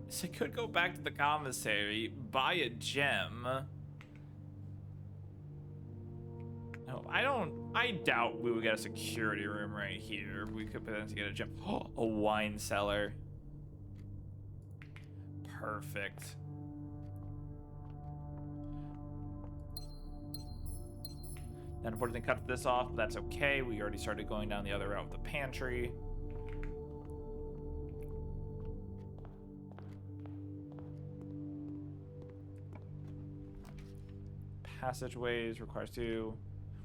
is I could go back to the commissary, buy a gem. No, I doubt we would get a security room right here. We could potentially get a gem. Oh, a wine cellar. Perfect. Then unfortunately cut this off, but that's okay. We already started going down the other route with the pantry. Passageways requires 2.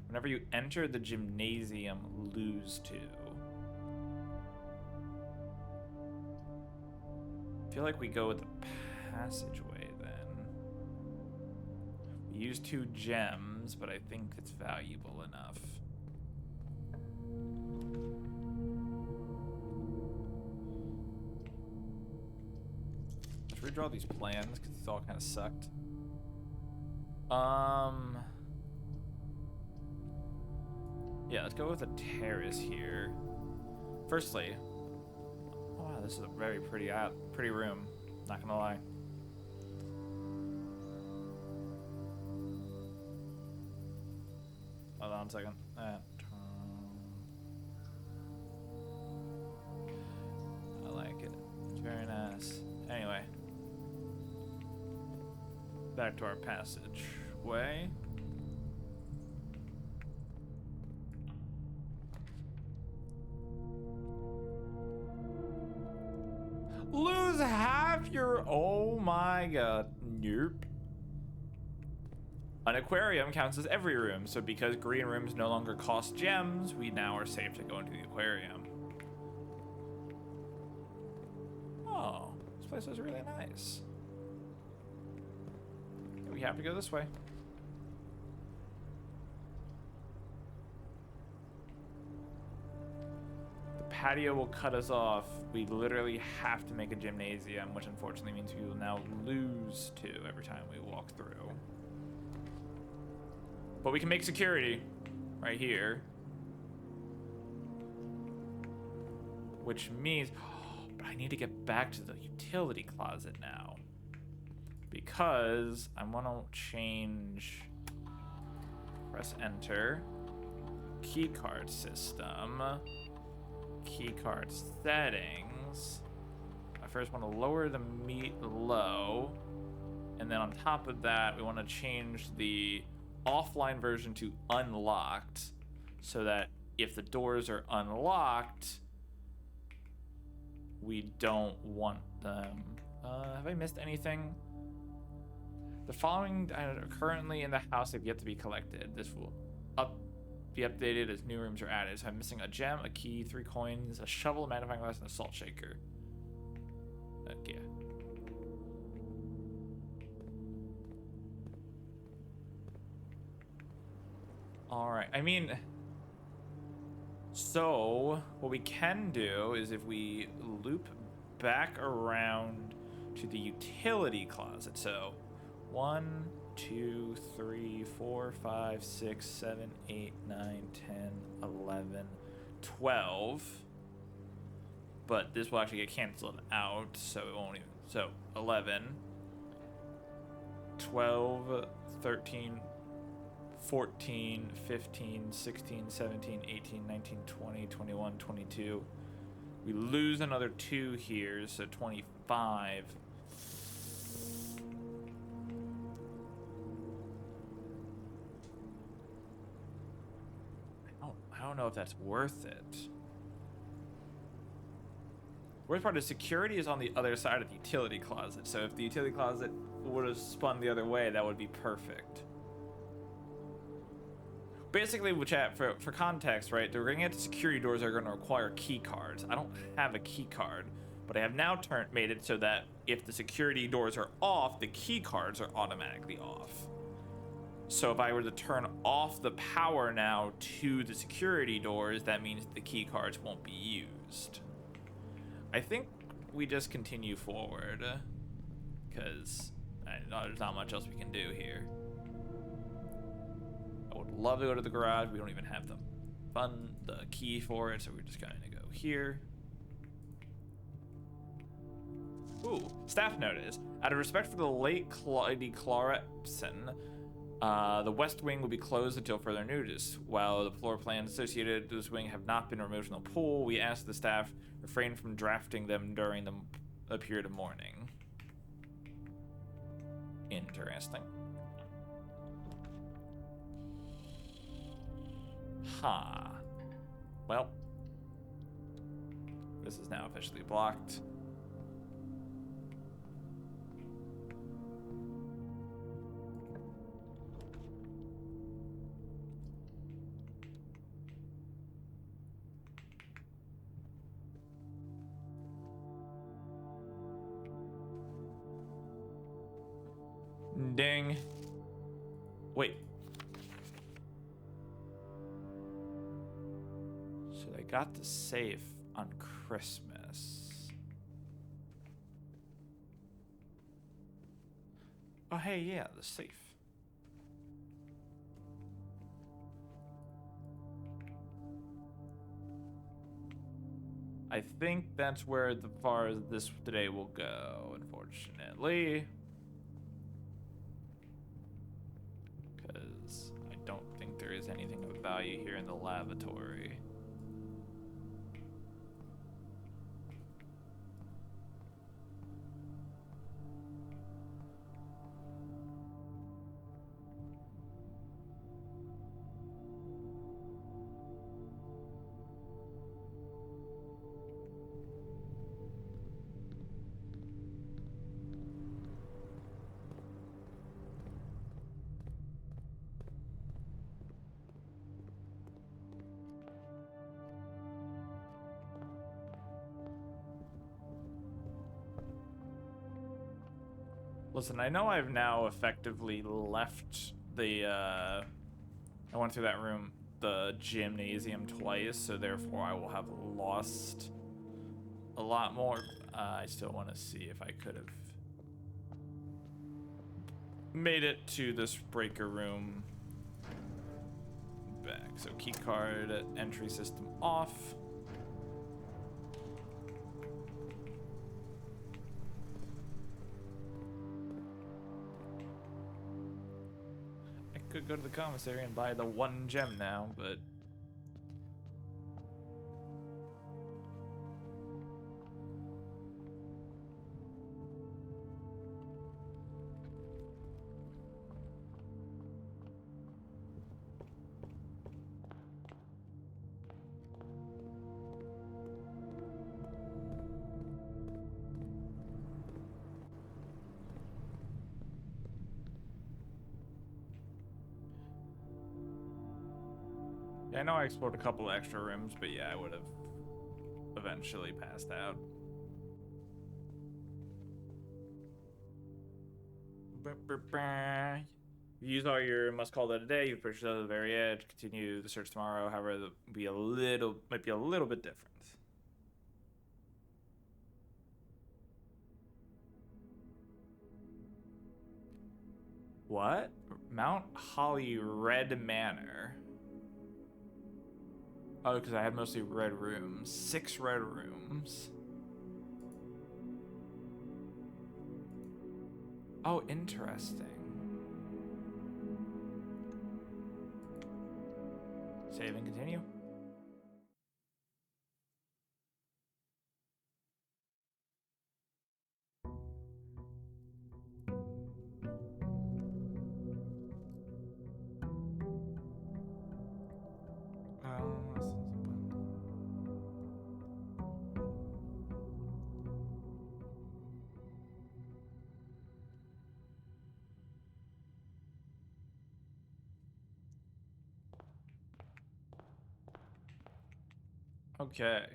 Whenever you enter the gymnasium, lose 2. I feel like we go with the passageway then. We use 2 gems, but I think it's valuable enough. Let's redraw these plans because it's all kind of sucked. Yeah, let's go with a terrace here. Firstly, oh wow, this is a very pretty room. Not gonna lie. Hold on a second. I like it. It's very nice. Anyway, back to our passageway. Lose half your... Oh my god. Nope. An aquarium counts as every room, so because green rooms no longer cost gems, we now are safe to go into the aquarium. Oh, this place is really nice. We have to go this way. The patio will cut us off. We literally have to make a gymnasium, which unfortunately means we will now lose 2 every time we walk through. But we can make security right here. Which means, but I need to get back to the utility closet now. Because I want to change, press enter, keycard system, keycard settings. I first want to lower the meat low. And then on top of that, we want to change the offline version to unlocked so that if the doors are unlocked, we don't want them. Have I missed anything? The following are currently in the house have yet to be collected. This will be updated as new rooms are added. So I'm missing a gem, a key, 3 coins, a shovel, a magnifying glass, and a salt shaker. Okay. All right. I mean, so what we can do is if we loop back around to the utility closet. So 1, 2, 3, 4, 5, 6, 7, 8, 9, 10, 11, 12. But this will actually get canceled out, so it won't even. So 11, 12, 13, 14, 15, 16, 17, 18, 19, 20, 21, 22. We lose another 2 here, so 25. I don't know if that's worth it. Worst part is security is on the other side of the utility closet, so if the utility closet would have spun the other way, that would be perfect. Basically, chat, for context, right, we're gonna get to security doors that are gonna require key cards. I don't have a key card, but I have now made it so that if the security doors are off, the key cards are automatically off. So if I were to turn off the power now to the security doors, that means the key cards won't be used. I think we just continue forward, because there's not much else we can do here. I would love to go to the garage. We don't even have the key for it, so we're just going to go here. Ooh, staff notice. Out of respect for the late Lady Clarepson, the west wing will be closed until further notice. While the floor plans associated with this wing have not been removed from the pool, we ask the staff refrain from drafting them during the period of mourning. Interesting. Huh. Well, this is now officially blocked. Ding. Wait. So they got the safe on Christmas. Oh, hey, yeah, the safe. I think that's where the far as this today will go, unfortunately. Because I don't think there is anything of value here in the lavatory. Listen, I know I've now effectively left the, I went through that room, the gymnasium twice, so therefore I will have lost a lot more. I still want to see if I could have made it to this breaker room back. So key card, entry system off. I could go to the commissary and buy the one gem now, but I know I explored a couple extra rooms, but yeah, I would have eventually passed out. Use all your must call that a day. You've pushed to the very edge. Continue the search tomorrow. However, might be a little bit different. What? Mount Holly Red Manor. Oh, because I had mostly red rooms. 6 red rooms. Oh, interesting. Save and continue. Okay.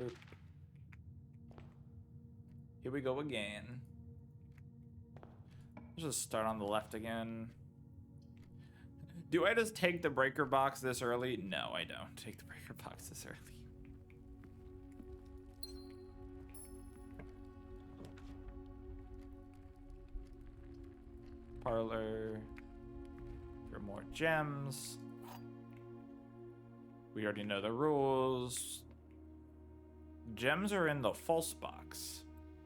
Oop. Here we go again. Let's just start on the left again. Do I just take the breaker box this early? No, I don't take the breaker box this early. Parlor for more gems. We already know the rules. Gems are in the false box.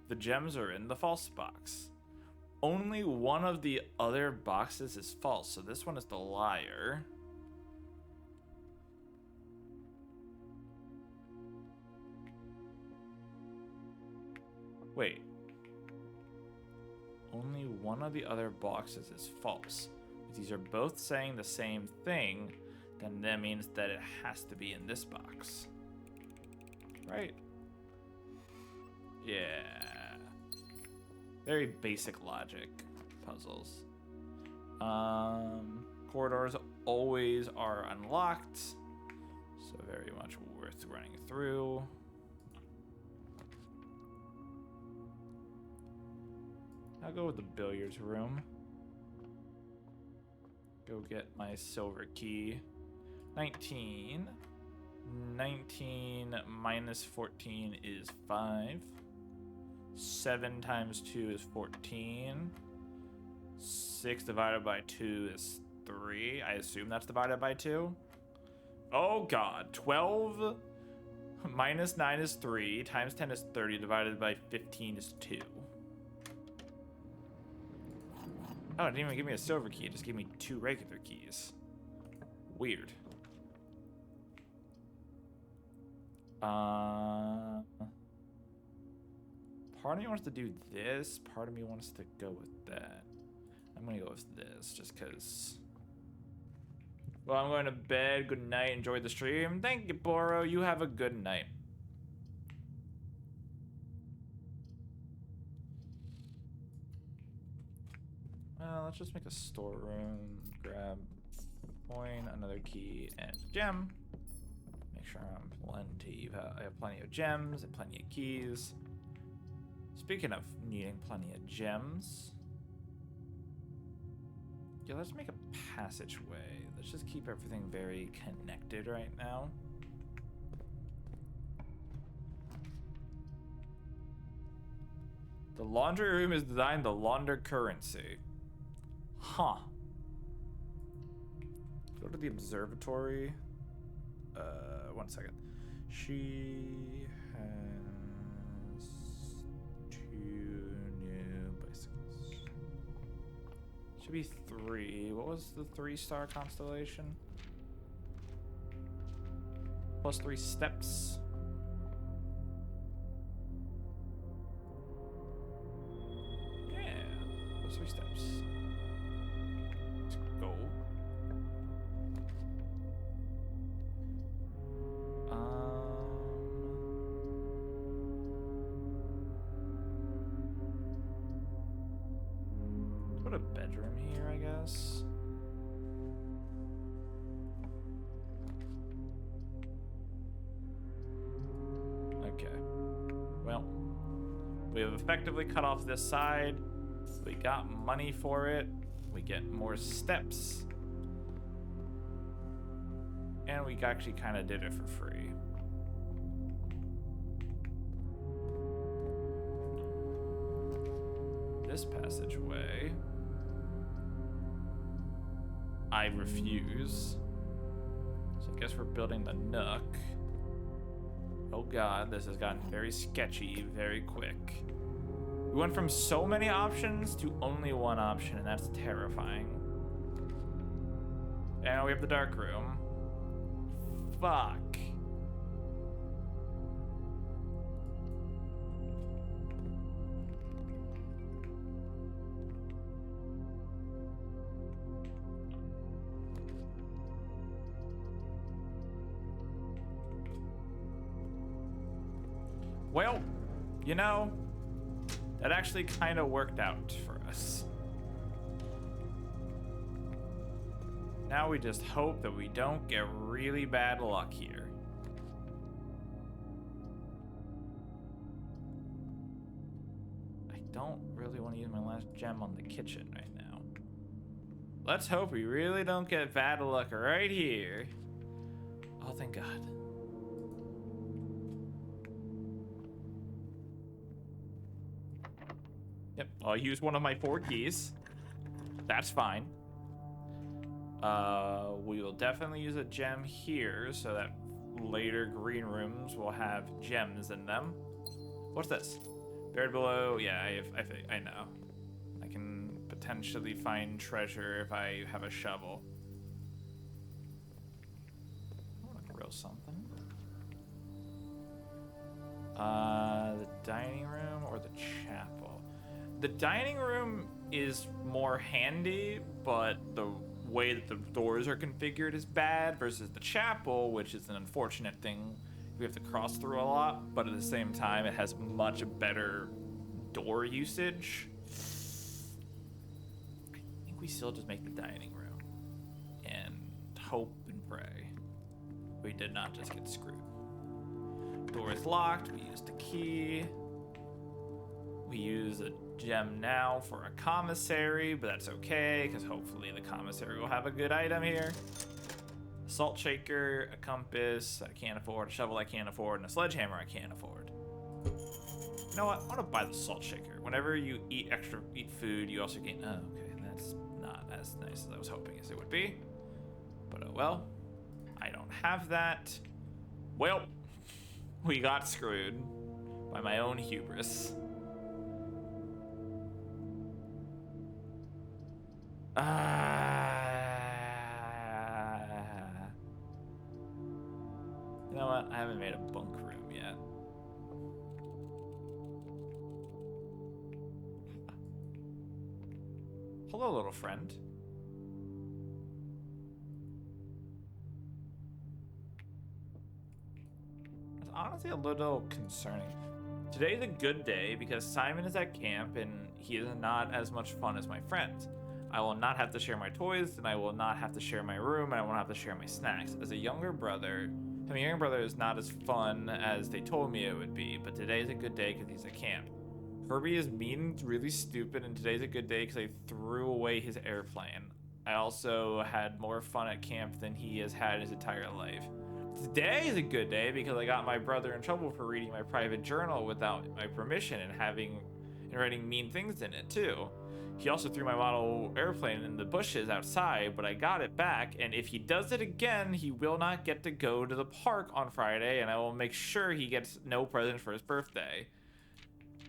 The gems are in the false box. Only one of the other boxes is false, so this one is the liar. Wait. Only one of the other boxes is false. If these are both saying the same thing, then that means that it has to be in this box. Right? Yeah. Very basic logic puzzles. Corridors always are unlocked, so very much worth running through. I'll go with the billiards room. Go get my silver key. 19. 19 minus 14 is 5. 7 times 2 is 14. 6 divided by 2 is 3. I assume that's divided by 2. Oh god. 12 minus 9 is 3. Times 10 is 30. Divided by 15 is 2. Oh, it didn't even give me a silver key. It just gave me 2 regular keys. Weird. Part of me wants to do this. Part of me wants to go with that. I'm gonna go with this just because. Well, I'm going to bed. Good night. Enjoy the stream. Thank you, Boro. You have a good night. Well, let's just make a storeroom. Grab a coin, another key, and a gem. Make sure I have plenty of gems and plenty of keys. Speaking of needing plenty of gems. Yeah, let's make a passageway. Let's just keep everything very connected right now. The laundry room is designed to launder currency. Huh. Go to the observatory. 1 second. She has 2 new bicycles. Should be 3. What was the 3-star constellation? Plus 3 steps. Yeah, plus 3 steps. Let's go. Put a bedroom here, I guess. Okay. Well, we have effectively cut off this side. We got money for it. We get more steps. And we actually kind of did it for free. This passageway, I refuse. So I guess we're building the Nook. Oh god, this has gotten very sketchy very quick. We went from so many options to only one option, and that's terrifying. And now we have the dark room. Fuck. Well, you know, that actually kind of worked out for us. Now we just hope that we don't get really bad luck here. I don't really want to use my last gem on the kitchen right now. Let's hope we really don't get bad luck right here. Oh, thank God. Yep, I'll use one of my 4 keys. That's fine. We will definitely use a gem here so that later green rooms will have gems in them. What's this? Buried below? Yeah, I know. I can potentially find treasure if I have a shovel. I want to grill something. The dining room or the chapel? The dining room is more handy, but the way that the doors are configured is bad versus the chapel, which is an unfortunate thing. We have to cross through a lot, but at the same time, it has much better door usage. I think we still just make the dining room and hope and pray we did not just get screwed. Door is locked. We used the key. We use a gem now for a commissary, but that's okay, because hopefully the commissary will have a good item here. A salt shaker, a compass I can't afford, a shovel I can't afford, and a sledgehammer I can't afford. You know what? I want to buy the salt shaker. Whenever you eat food, you also gain... Oh, okay. That's not as nice as I was hoping as it would be. But oh well. I don't have that. Well, we got screwed by my own hubris. You know what? I haven't made a bunk room yet. Hello, little friend. It's honestly a little concerning. Today's a good day because Simon is at camp and he is not as much fun as my friends. I will not have to share my toys, and I will not have to share my room, and I won't have to share my snacks. As a younger brother, my younger brother is not as fun as they told me it would be, but today's a good day because he's at camp. Herbie is mean, really stupid, and today's a good day because I threw away his airplane. I also had more fun at camp than he has had his entire life. Today is a good day because I got my brother in trouble for reading my private journal without my permission and writing mean things in it too. He also threw my model airplane in the bushes outside, but I got it back, and if he does it again, he will not get to go to the park on Friday, and I will make sure he gets no present for his birthday.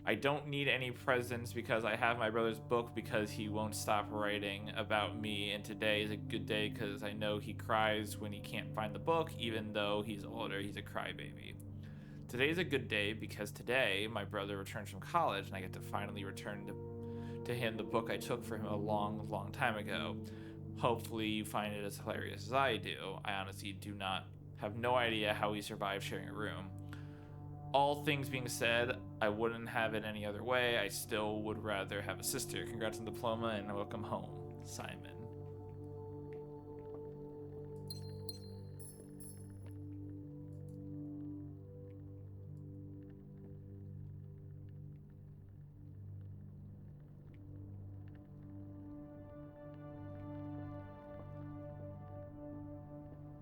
I don't need any presents because I have my brother's book because he won't stop writing about me, and today is a good day because I know he cries when he can't find the book, even though he's older, he's a crybaby. Today is a good day because today my brother returns from college and I get to finally return to him the book I took for him a long time ago. Hopefully you find it as hilarious as I do. I honestly have no idea how we survived sharing a room. All things being said, I wouldn't have it any other way. I still would rather have a sister. Congrats on the diploma and welcome home, Simon.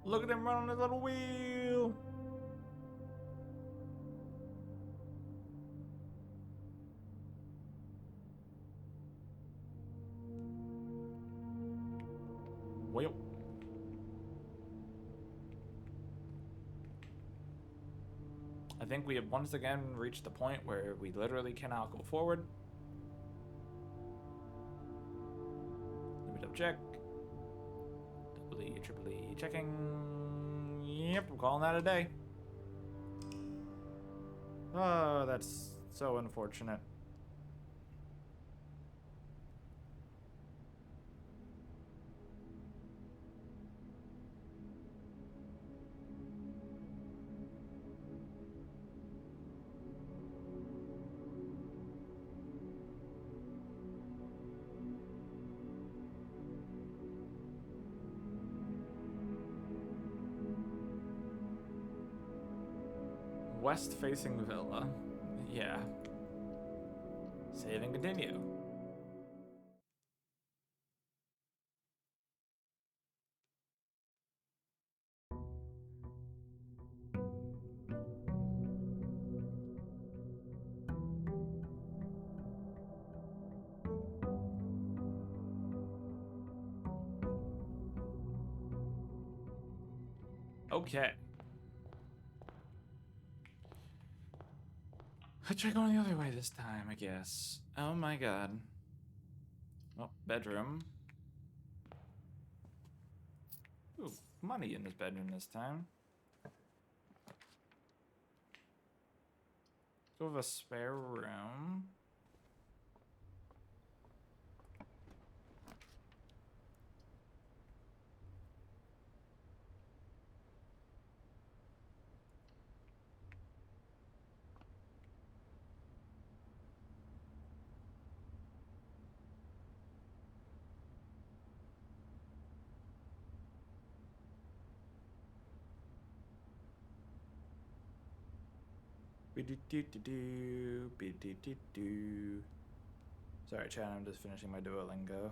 Look at him run on his little wheel. Well. I think we have once again reached the point where we literally cannot go forward. Let me double check. Triple E checking. Yep, I'm calling that a day. Oh, that's so unfortunate. West-facing villa. Yeah. Save and continue. Okay. I'll try going the other way this time, I guess. Oh my god. Oh, bedroom. Ooh, money in this bedroom this time. So we have a spare room. Sorry, chat, I'm just finishing my Duolingo.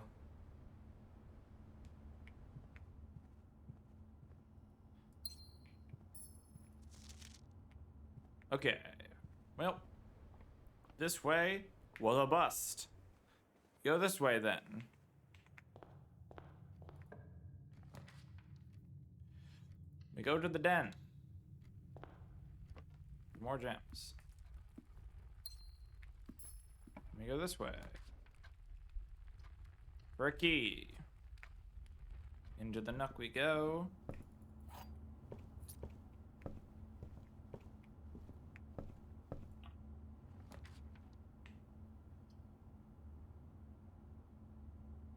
Okay. Well, this way was a bust. Go this way then. We go to the den. More gems. Let me go this way. For a key. Into the nook we go.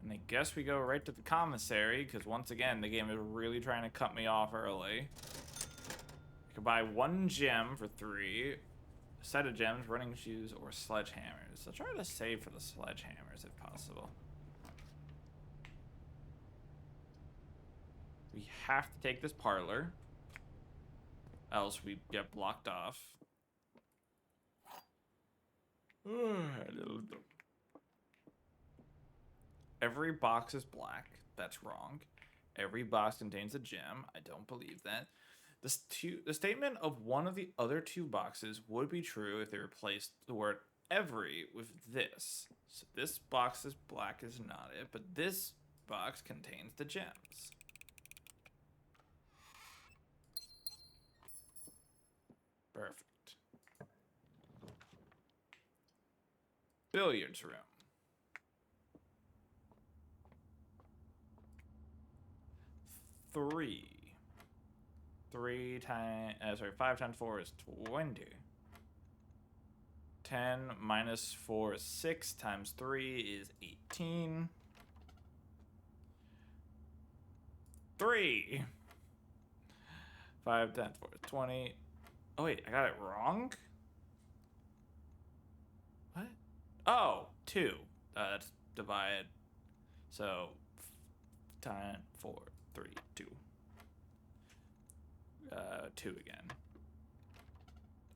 And I guess we go right to the commissary, because once again, the game is really trying to cut me off early. I could buy 1 gem for 3. A set of gems, running shoes, or sledgehammers. I'll try to save for the sledgehammers if possible. We have to take this parlor, else we get blocked off. Every box is black. That's wrong. Every box contains a gem. I don't believe that. The statement of one of the other two boxes would be true if they replaced the word every with this. So this box is black is not it, but this box contains the gems. Perfect. Billiards room. 5 times 4 is 20. 10 minus 4 is 6 times 3 is 18. 3. 5 times 4 is 20. Oh wait, I got it wrong? What? Oh, 2. That's divide. So 10, 4, 3, 2. 2 again.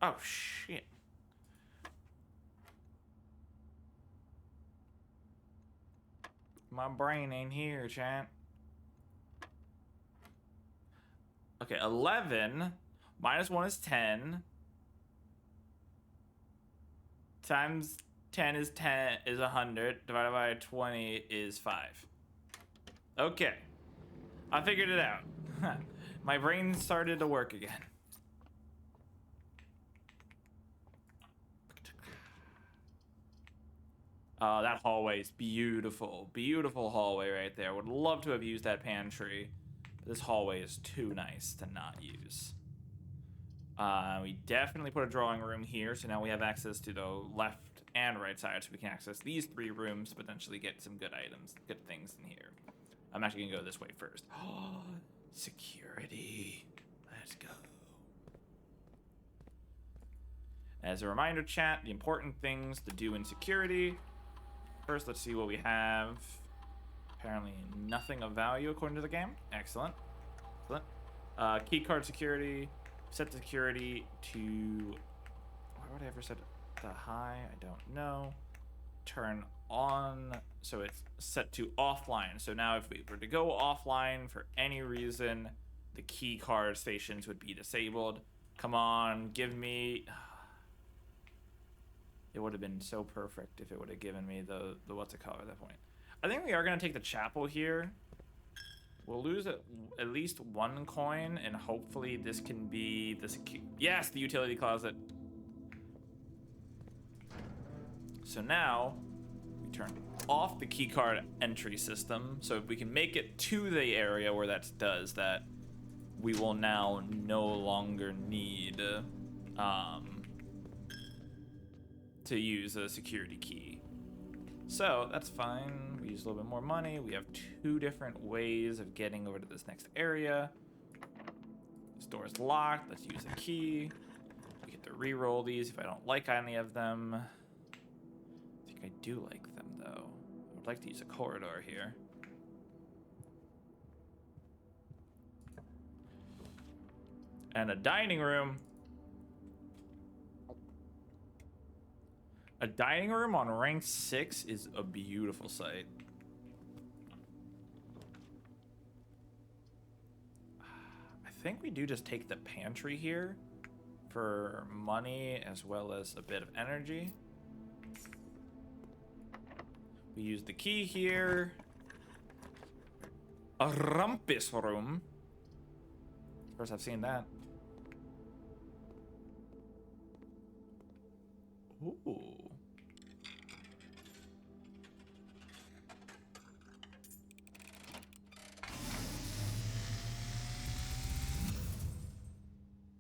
Oh shit. My brain ain't here, chat. Okay, 11 minus 1 is 10. Times 10 is 100. Divided by 20 is 5. Okay. I figured it out. My brain started to work again. That hallway is beautiful. Beautiful hallway right there. Would love to have used that pantry. But this hallway is too nice to not use. We definitely put a drawing room here, so now we have access to the left and right side, so we can access these 3 rooms to potentially get some good items, good things in here. I'm actually gonna go this way first. Oh, security. Let's go. As a reminder, chat, the important things to do in security. First, let's see what we have. Apparently nothing of value according to the game. Excellent. Excellent. Key card security. Set security to... Why would I ever set it to high? I don't know. Turn on, so it's set to offline. So now if we were to go offline for any reason, the key card stations would be disabled. Come on, give me... It would have been so perfect if it would have given me the what's it called at that point. I think we are going to take the chapel here. We'll lose at least 1 coin, and hopefully this can be the yes, the utility closet. So now we turn off the keycard entry system. So if we can make it to the area where that does that, we will now no longer need to use a security key. So that's fine. We use a little bit more money. We have 2 different ways of getting over to this next area. This door is locked. Let's use a key. We get to re-roll these if I don't like any of them. I think I do like them though. I would like to use a corridor here. And a dining room. A dining room on rank 6 is a beautiful sight. I think we do just take the pantry here for money as well as a bit of energy. We use the key here. A rumpus room. First I've seen that. Ooh.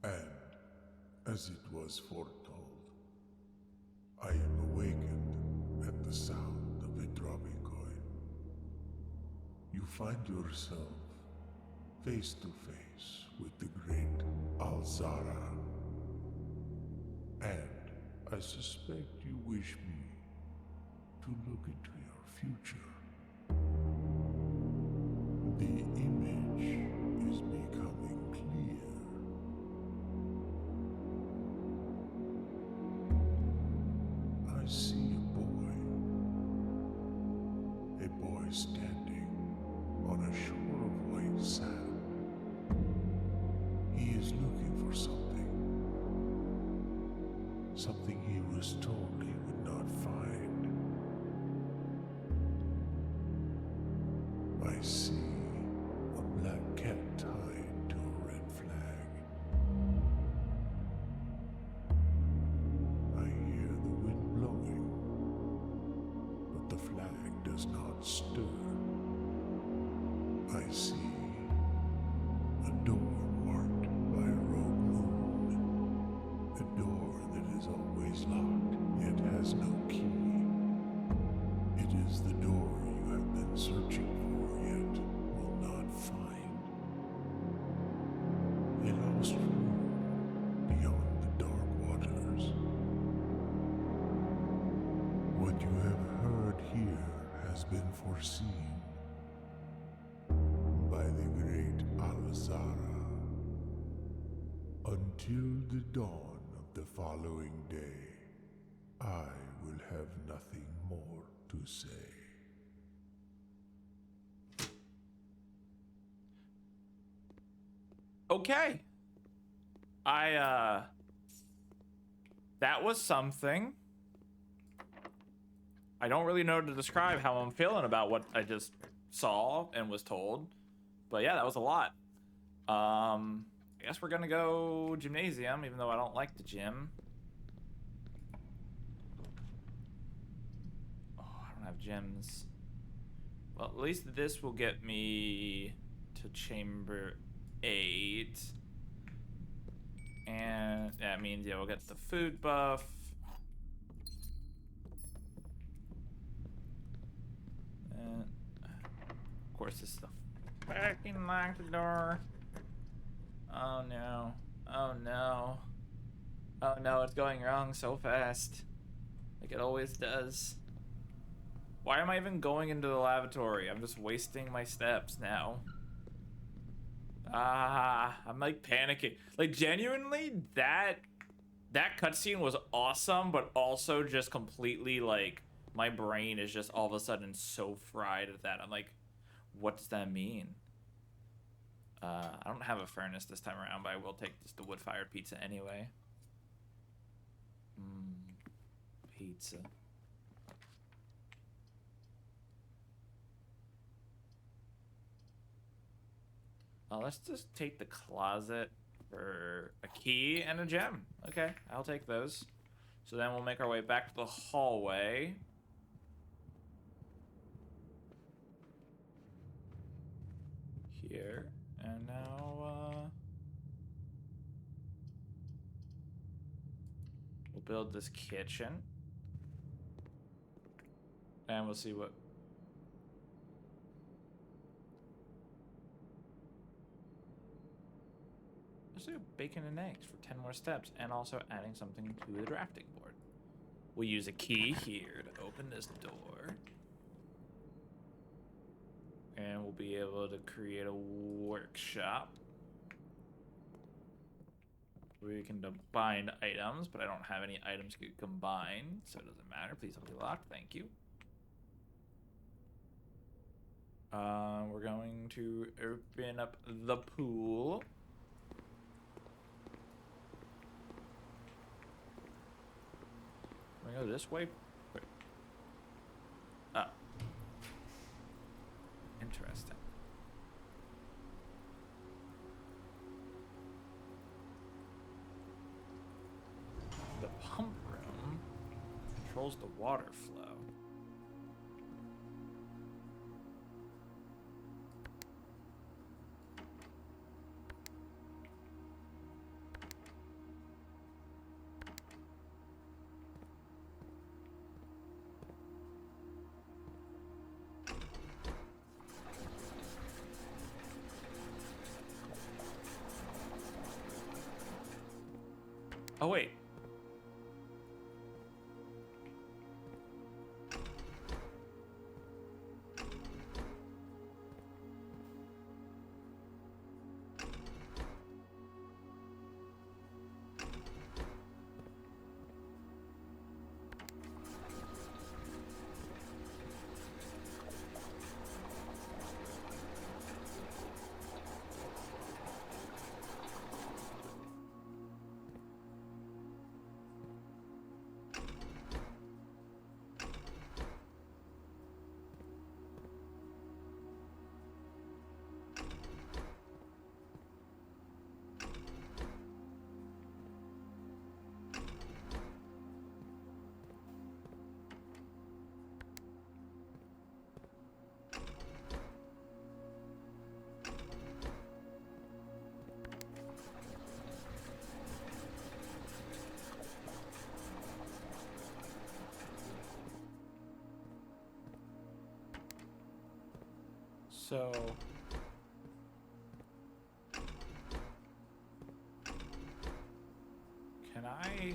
And, as it was foretold, I am awakened at the sound of a dropping coin. You find yourself face to face with the great Alzara. And I suspect you wish me to look into your future. The image is becoming clear. I see a boy standing on a shore of white sand. He is looking for something he was told he would not find. I see a black cat tied to a red flag. I hear the wind blowing, but the flag does not stir. I see a door marked by a rogue moon. A door that is always locked, yet has no key. It is the door you have been searching for, yet will not find. A lost room beyond the dark waters. What you have heard here has been foreseen by the great Alzara. Until the dawn of the following day, I will have nothing more to say. Okay. That was something. I don't really know to describe how I'm feeling about what I just saw and was told. But yeah, that was a lot. I guess we're gonna go gymnasium, even though I don't like the gym. Oh, I don't have gyms. Well, at least this will get me to chamber 8. And that means, yeah, we'll get the food buff. And of course, this is the fucking locked door. Oh no. Oh no. Oh no, it's going wrong so fast. Like it always does. Why am I even going into the lavatory? I'm just wasting my steps now. I'm like panicking. Like genuinely, that cutscene was awesome, but also just completely like my brain is just all of a sudden so fried at that. I'm like, what does that mean? I don't have a furnace this time around, but I will take just the wood-fired pizza anyway. Pizza. Let's just take the closet for a key and a gem. Okay, I'll take those. So then we'll make our way back to the hallway. Here. And now, we'll build this kitchen. And we'll see what... Let's do bacon and eggs for 10 more steps, and also adding something to the drafting board. We'll use a key here to open this door. And we'll be able to create a workshop. We can combine items, but I don't have any items to combine, so it doesn't matter. Please don't be locked. Thank you. We're going to open up the pool. Can we go this way? Wait. Oh. Interesting. The pump room controls the water flow. Oh, wait. So can I?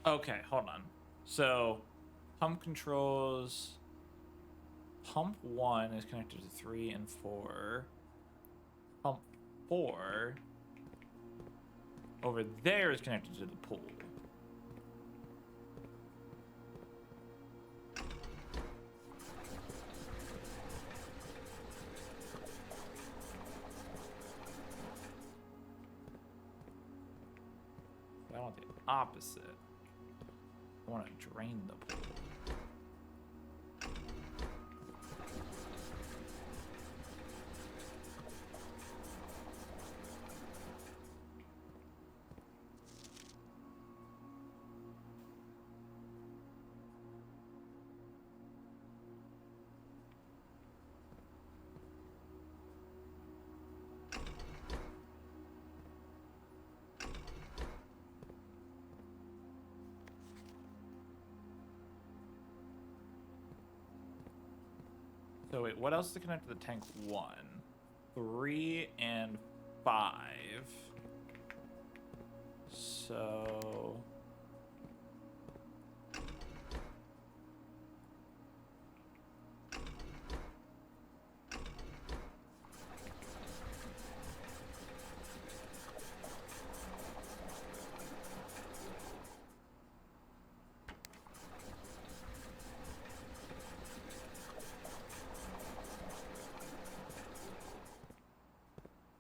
Okay, hold on. So, pump controls. Pump 1 is connected to 3 and 4. Pump 4 over there is connected to the pool. I want the opposite. I want to drain the pool. So wait, what else is connected to the tank 1? 3 and 5. So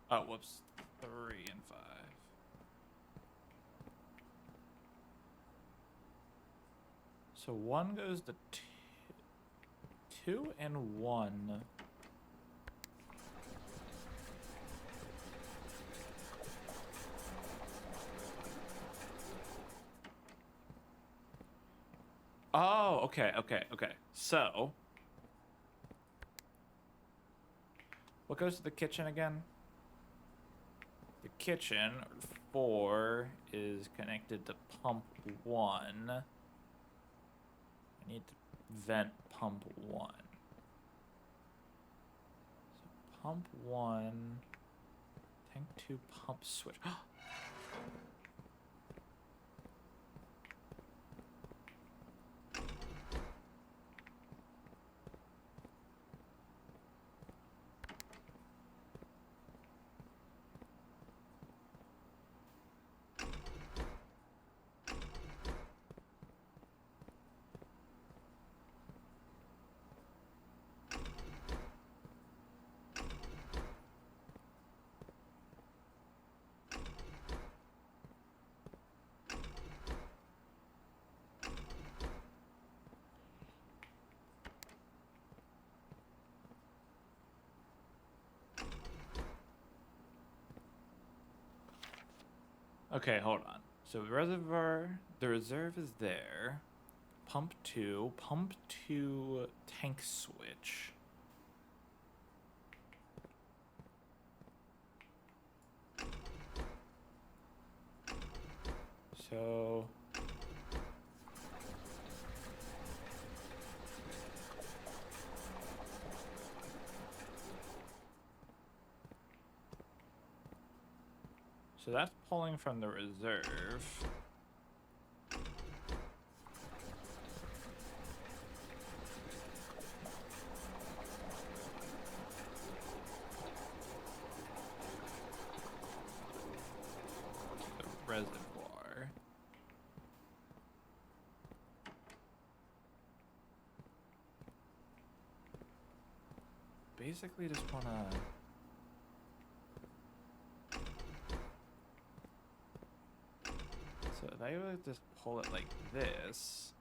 oh, whoops. 3 and 5. So 1 goes to 2 and 1. Oh, okay. So, what goes to the kitchen again? The kitchen, 4, is connected to pump 1. I need to vent pump 1. So pump 1, tank 2, pump switch. Okay, hold on. So the reserve is there. Pump 2, tank switch. So that's pulling from the reserve. The reservoir. Basically just wanna I would just pull it like this.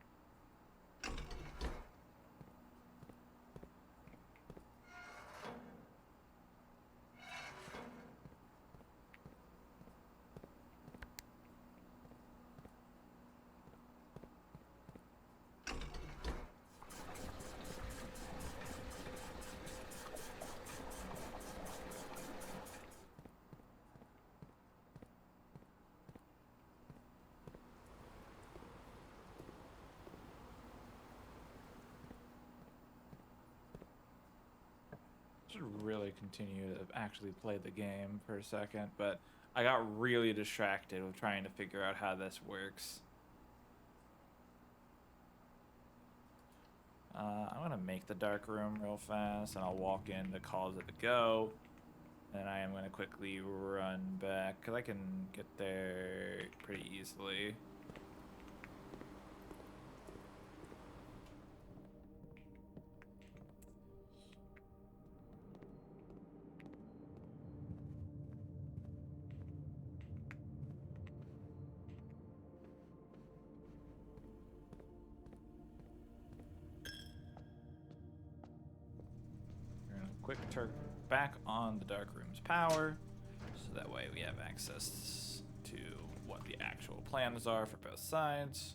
Should really continue to actually play the game for a second, but I got really distracted with trying to figure out how this works. I'm gonna make the dark room real fast, and I'll walk in to cause it to go. And I am gonna quickly run back, because I can get there pretty easily. Quick turn back on the dark room's power, so that way we have access to what the actual plans are for both sides.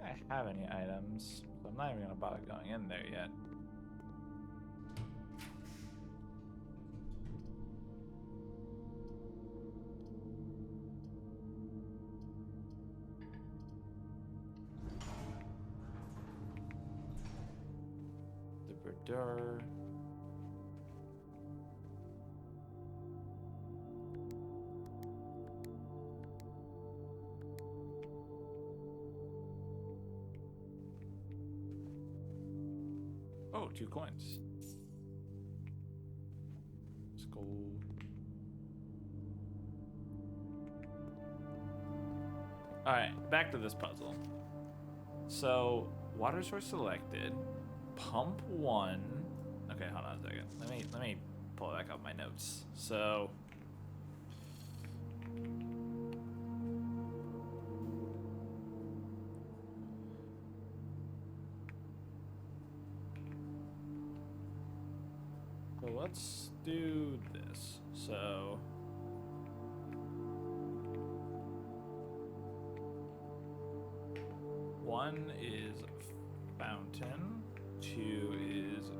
I have any items, so I'm not even gonna bother going in there yet. The Verdure. Oh, 2 coins. Let's go. Alright, back to this puzzle. So, water source selected. Pump 1. Okay, hold on a second. Let me pull back up my notes. So let's do this. So one is fountain, 2 is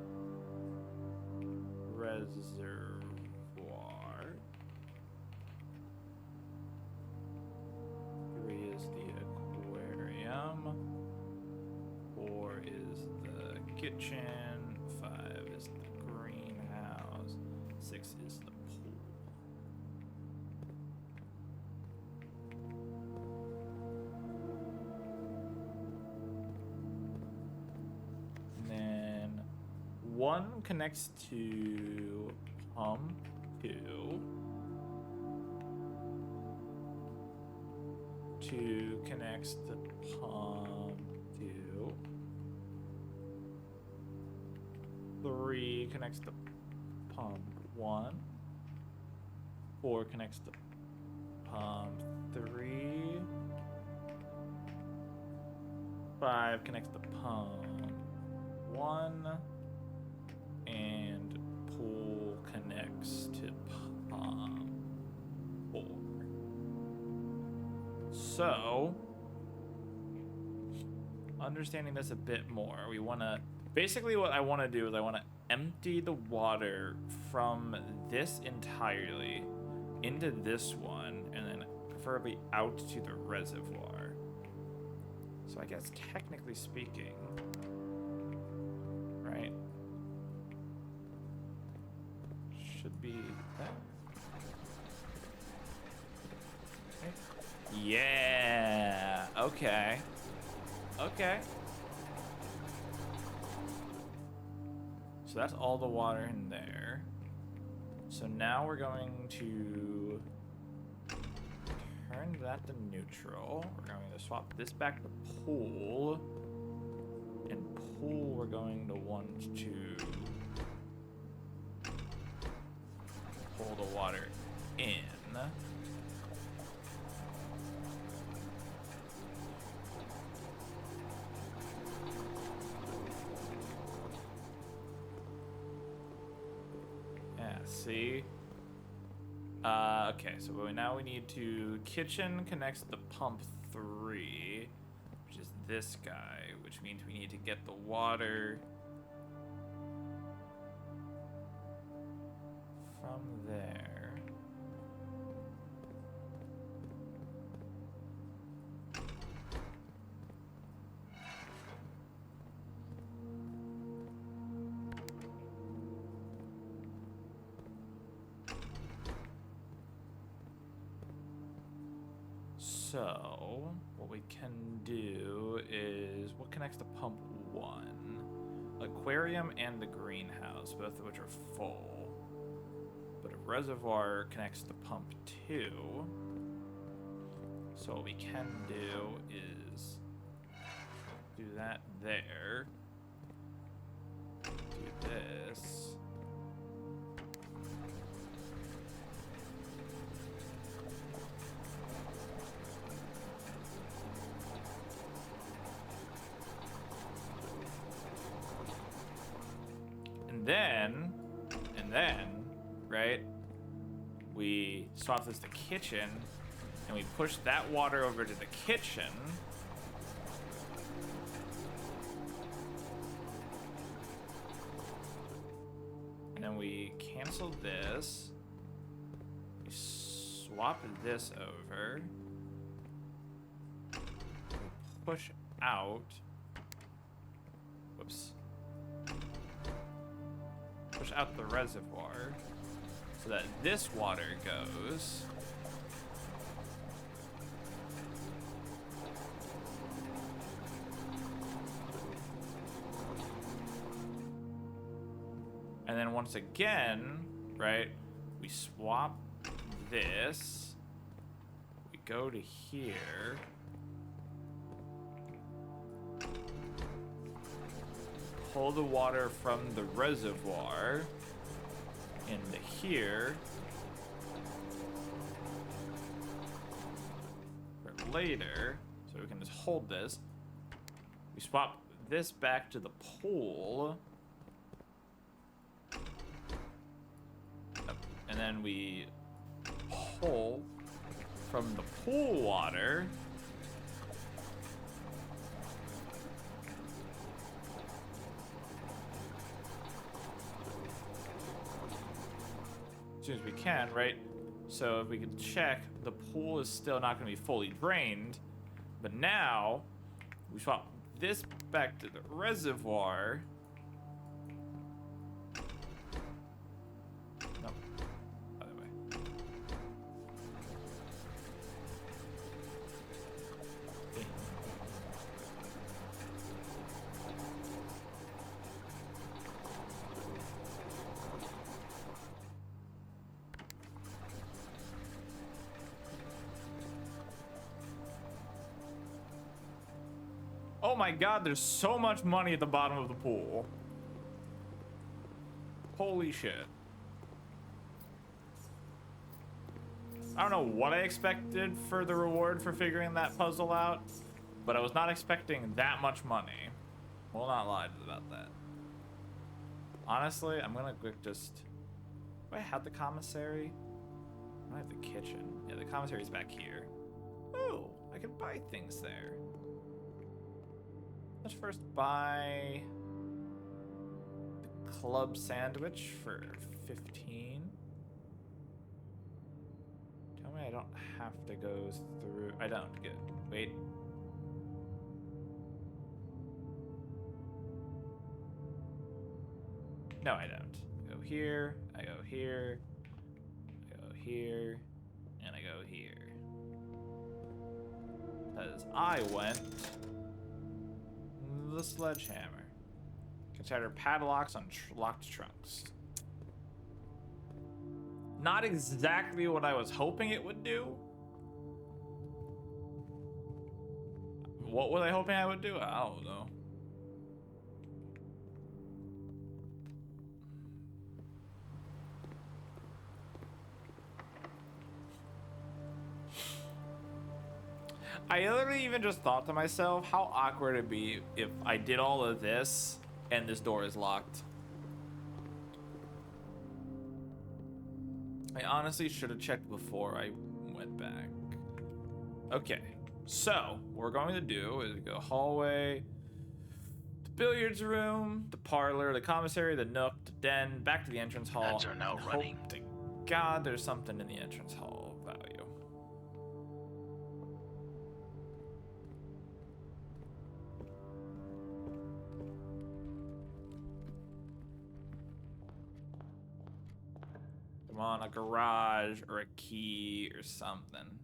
reservoir, 3 is the aquarium, 4 is the kitchen, 5 is the greenhouse, 6 is the pool. And then 1 connects to pump 2. 2 connects to pump 2. 3 connects to pump 1. 4 connects to pump 3. 5 connects to pump 1. And pool connects to pump 4. So, understanding this a bit more, we want to, basically what I want to do is I want to empty the water from this entirely into this one, and then preferably out to the reservoir. So I guess technically speaking, right, should be that. Okay. Yeah. Okay. Okay. So that's all the water in there. So now we're going to turn that to neutral. We're going to swap this back to pool. And pool, we're going to want to pull the water in. Yeah, see? Okay, so now we need to... Kitchen connects to pump 3, which is this guy, which means we need to get the water from there. So, what we can do is, what connects to pump 1? Aquarium and the greenhouse, both of which are full. But a reservoir connects to pump 2. So what we can do is do that there. Do this. And then, right, we swap this to kitchen, and we push that water over to the kitchen. And then we cancel this. We swap this over. We push out. Whoops. Push out the reservoir so that this water goes. And then once again, right, we swap this. We go to here. Pull the water from the reservoir into here for later, so we can just hold this. We swap this back to the pool, and then we pull from the pool water as soon as we can, right? So if we can check, the pool is still not going to be fully drained, but now we swap this back to the reservoir. No, other way. Oh my god, there's so much money at the bottom of the pool. Holy shit. I don't know what I expected for the reward for figuring that puzzle out, but I was not expecting that much money. Will not lie about that. Honestly, I'm gonna quick just... Do I have the commissary? I have the kitchen. Yeah, the commissary's back here. Oh, I can buy things there. Let's first buy the club sandwich for 15. Tell me I don't have to go through. I don't. Good. Wait. No, I don't. I go here. I go here. I go here. And I go here. Because I went the sledgehammer. Can shatter padlocks on locked trunks. Not exactly what I was hoping it would do. What was I hoping I would do? I don't know. I literally even just thought to myself, how awkward it'd be if I did all of this and this door is locked. I honestly should have checked before I went back. Okay, so what we're going to do is go hallway, the billiards room, the parlor, the commissary, the nook, the den, back to the entrance hall. Ads are now and running. Hope to God there's something in the entrance hall of value. Come on, a garage or a key or something.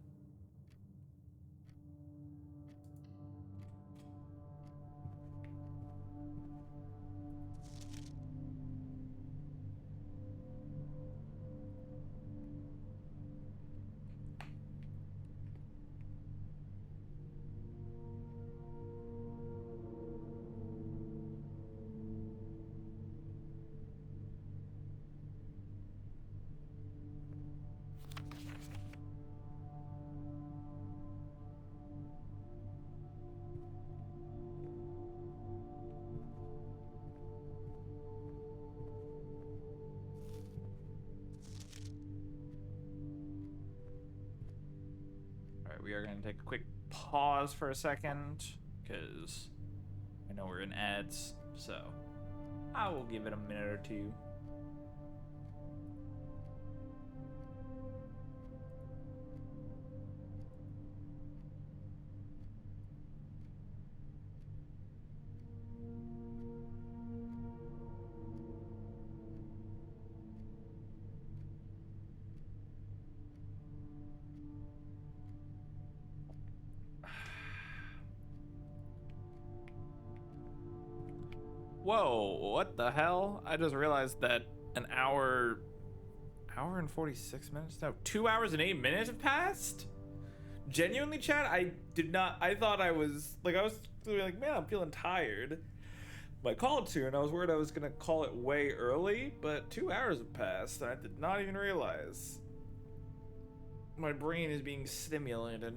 We are going to take a quick pause for a second because I know we're in ads, so I will give it a minute or two. Whoa, what the hell? I just realized that an hour and 46 minutes? No, 2 hours and 8 minutes have passed? Genuinely, chat, I thought I was like, man, I'm feeling tired. I called to, and I was worried I was gonna call it way early, but 2 hours have passed, and I did not even realize. My brain is being stimulated.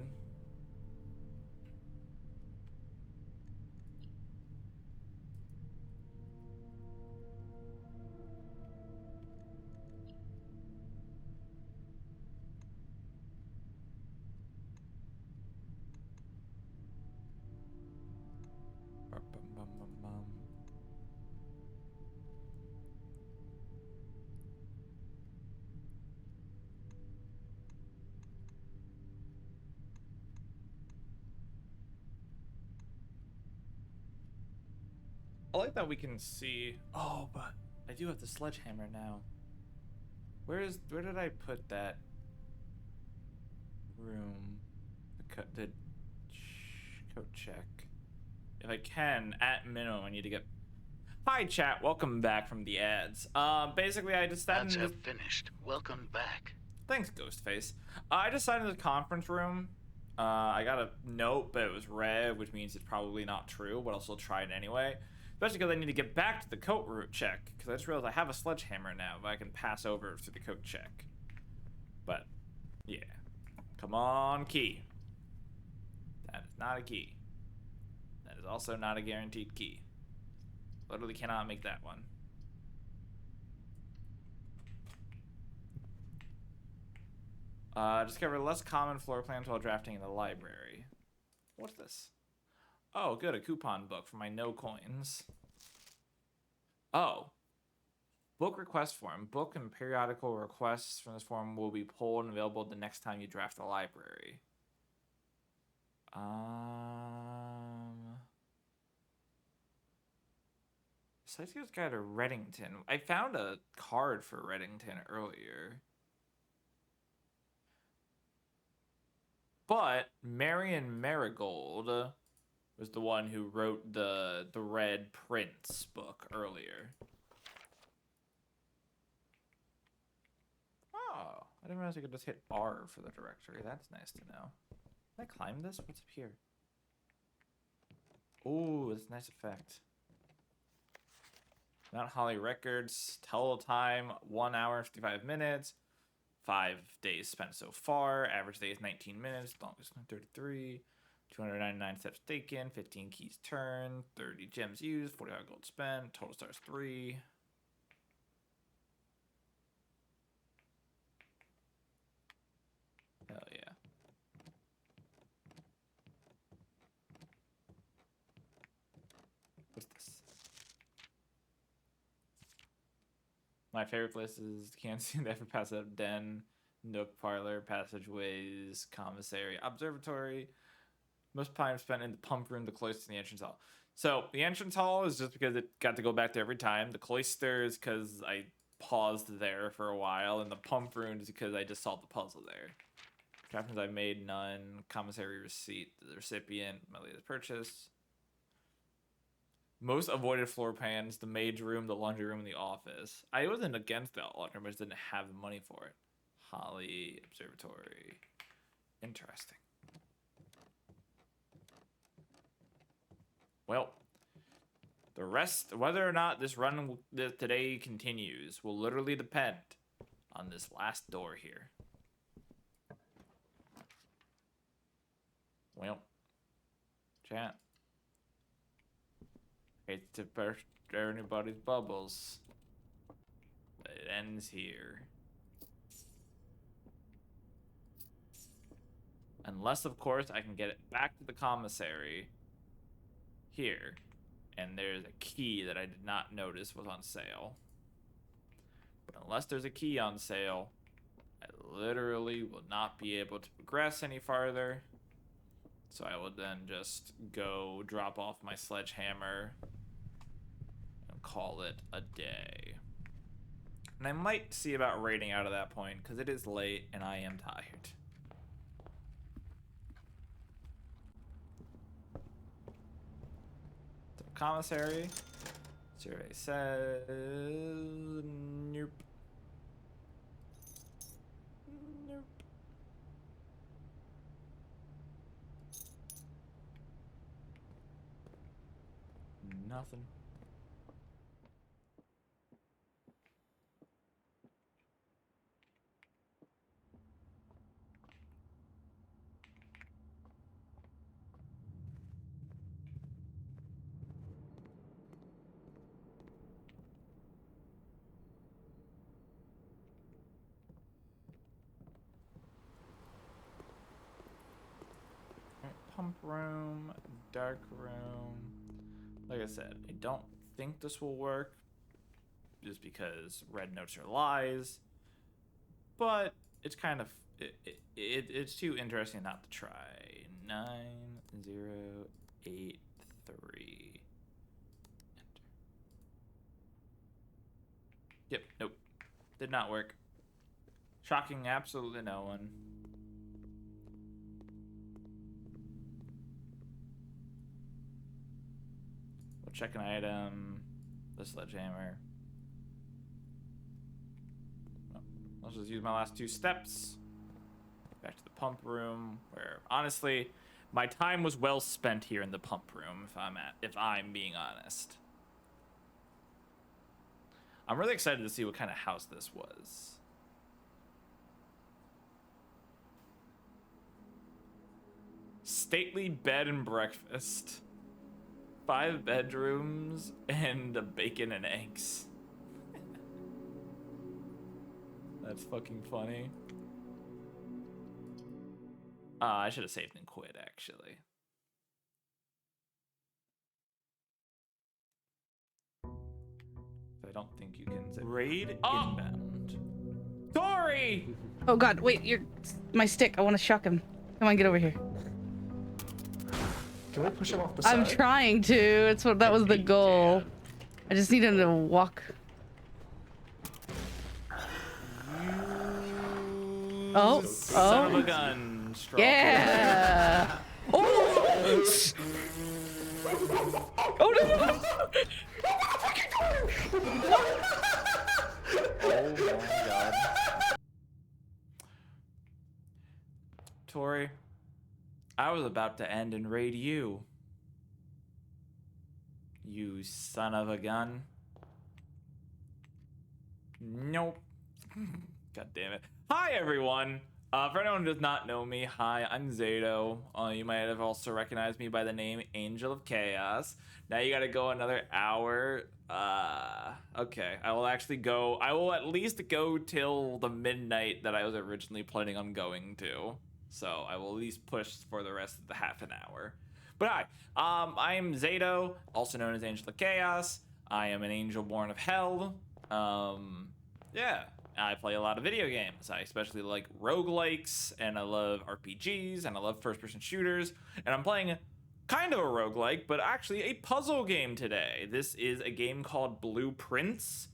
I like that we can see. Oh, but I do have the sledgehammer now. Where did I put that room? The coat check. If I can, at minimum, I need to get. Hi, chat. Welcome back from the ads. Basically, I just sat Ads in have this. finished. Welcome back. Thanks, Ghostface. I just sat in the conference room. I got a note, but it was red, which means it's probably not true, but I'll still try it anyway. Especially because I need to get back to the coat route check, because I just realized I have a sledgehammer now, but I can pass over through the coat check. But, yeah. Come on, key. That is not a key. That is also not a guaranteed key. Literally cannot make that one. Discover less common floor plans while drafting in the library. What's this? Oh, good, a coupon book for my no coins. Oh. Book request form. Book and periodical requests from this form will be pulled and available the next time you draft the library. Sightseer's Guide to Reddington. I found a card for Reddington earlier. But Marion Marigold was the one who wrote the Red Prince book earlier. Oh, I didn't realize I could just hit R for the directory. That's nice to know. Can I climb this? What's up here? Oh, that's a nice effect. Mount Holly records, total time 1 hour 55 minutes, 5 days spent so far, average day is 19 minutes, longest 33, 299 steps taken, 15 keys turned, 30 gems used, 45 gold spent, total stars 3. Hell yeah. What's this? My favorite places: Canteen, the Ever Pass Up Den, Nook Parlor, Passageways, Commissary, Observatory. Most time spent in the pump room, the cloister, and the entrance hall. So the entrance hall is just because it got to go back there every time. The cloister is because I paused there for a while, and the pump room is because I just solved the puzzle there. Captains I made none. Commissary receipt, the recipient, my latest purchase. Most avoided floor plans: the maid's room, the laundry room, and the office. I wasn't against the laundry room, I just didn't have the money for it. Holly, Observatory. Interesting. Well, the rest, whether or not this run today continues, will literally depend on this last door here. Well, chat. Hate to burst anybody's bubbles, but it ends here. Unless, of course, I can get it back to the commissary here, and there's a key that I did not notice was on sale. But unless there's a key on sale, I literally will not be able to progress any farther. So I will then just go drop off my sledgehammer and call it a day. And I might see about raiding out of that point, because it is late and I am tired. So commissary. Survey says nope. Nope. Nothing. Pump room, dark room. Like I said, I don't think this will work just because red notes are lies, but it's kind of it's too interesting not to try. 9083. Enter. Yep, nope. Did not work. Shocking absolutely no one. Check an item, the sledgehammer. Oh, I'll just use my last 2 steps. Back to the pump room, where honestly, my time was well spent here in the pump room. If I'm being honest, I'm really excited to see what kind of house this was. Stately bed and breakfast. 5 bedrooms and a bacon and eggs. That's fucking funny. I should have saved and quit, actually. I don't think you can say raid inbound. Tori! Oh god, wait, my stick. I want to shock him. Come on, get over here. Can we push him off the side? I'm trying to. That was the goal. I just need him to walk. Son of a gun. straw. Yeah. Oh. Oh no. Oh my god. Tori, I was about to end and raid you. You son of a gun. Nope. God damn it. Hi, everyone. For anyone who does not know me, hi, I'm Zato. You might have also recognized me by the name Angel of Chaos. Now you gotta go another hour. Okay. I will at least go till the midnight that I was originally planning on going to. So I will at least push for the rest of the half an hour. But hi, I am Zato, also known as Angel of Chaos. I am an angel born of hell. Yeah, I play a lot of video games. I especially like roguelikes, and I love RPGs, and I love first-person shooters. And I'm playing kind of a roguelike, but actually a puzzle game today. This is a game called Blueprints.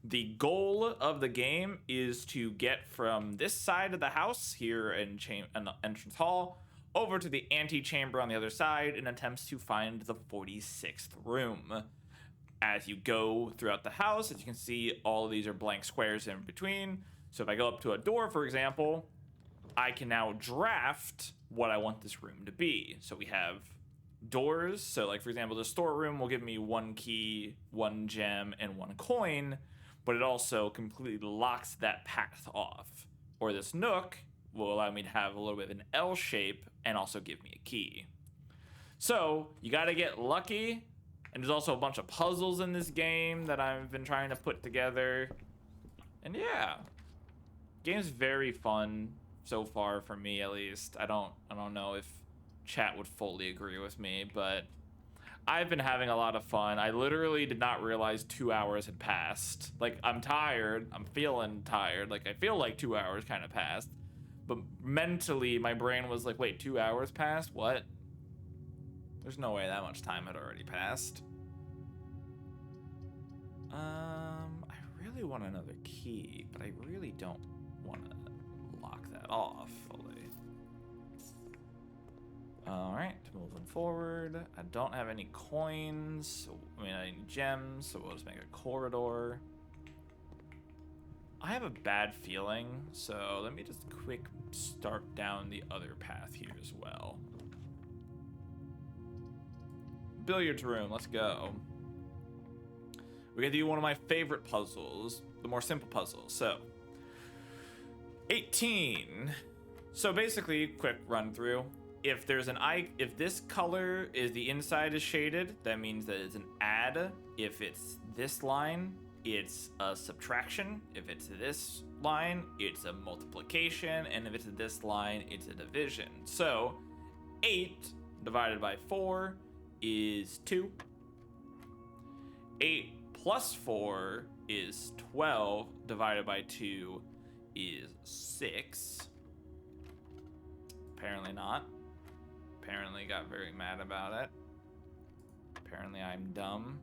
The goal of the game is to get from this side of the house here in the entrance hall over to the antechamber on the other side in attempts to find the 46th room. As you go throughout the house, as you can see, all of these are blank squares in between. So if I go up to a door, for example, I can now draft what I want this room to be. So we have doors. So like, for example, the storeroom will give me 1 key, 1 gem, and 1 coin, but it also completely locks that path off. Or this nook will allow me to have a little bit of an L shape and also give me a key. So you gotta get lucky. And there's also a bunch of puzzles in this game that I've been trying to put together. And yeah, game's very fun so far for me, at least. I don't know if chat would fully agree with me, but I've been having a lot of fun. I literally did not realize 2 hours had passed. Like, I'm tired. I'm feeling tired. Like, I feel like 2 hours kind of passed. But mentally, my brain was like, wait, 2 hours passed? What? There's no way that much time had already passed. I really want another key, but I really don't want to lock that off fully. Alright, moving forward. I don't have any coins. I mean, any gems, so we'll just make a corridor. I have a bad feeling, so let me just quick start down the other path here as well. Billiards room, let's go. We gotta do one of my favorite puzzles, the more simple puzzles. So, 18. So basically, quick run through. If there's an if this color is the inside is shaded, that means that it's an add. If it's this line, it's a subtraction. If it's this line, it's a multiplication. And if it's this line, it's a division. So, 8 divided by 4 is 2. 8 plus 4 is 12. Divided by 2 is 6. Apparently not. Apparently got very mad about it. Apparently I'm dumb.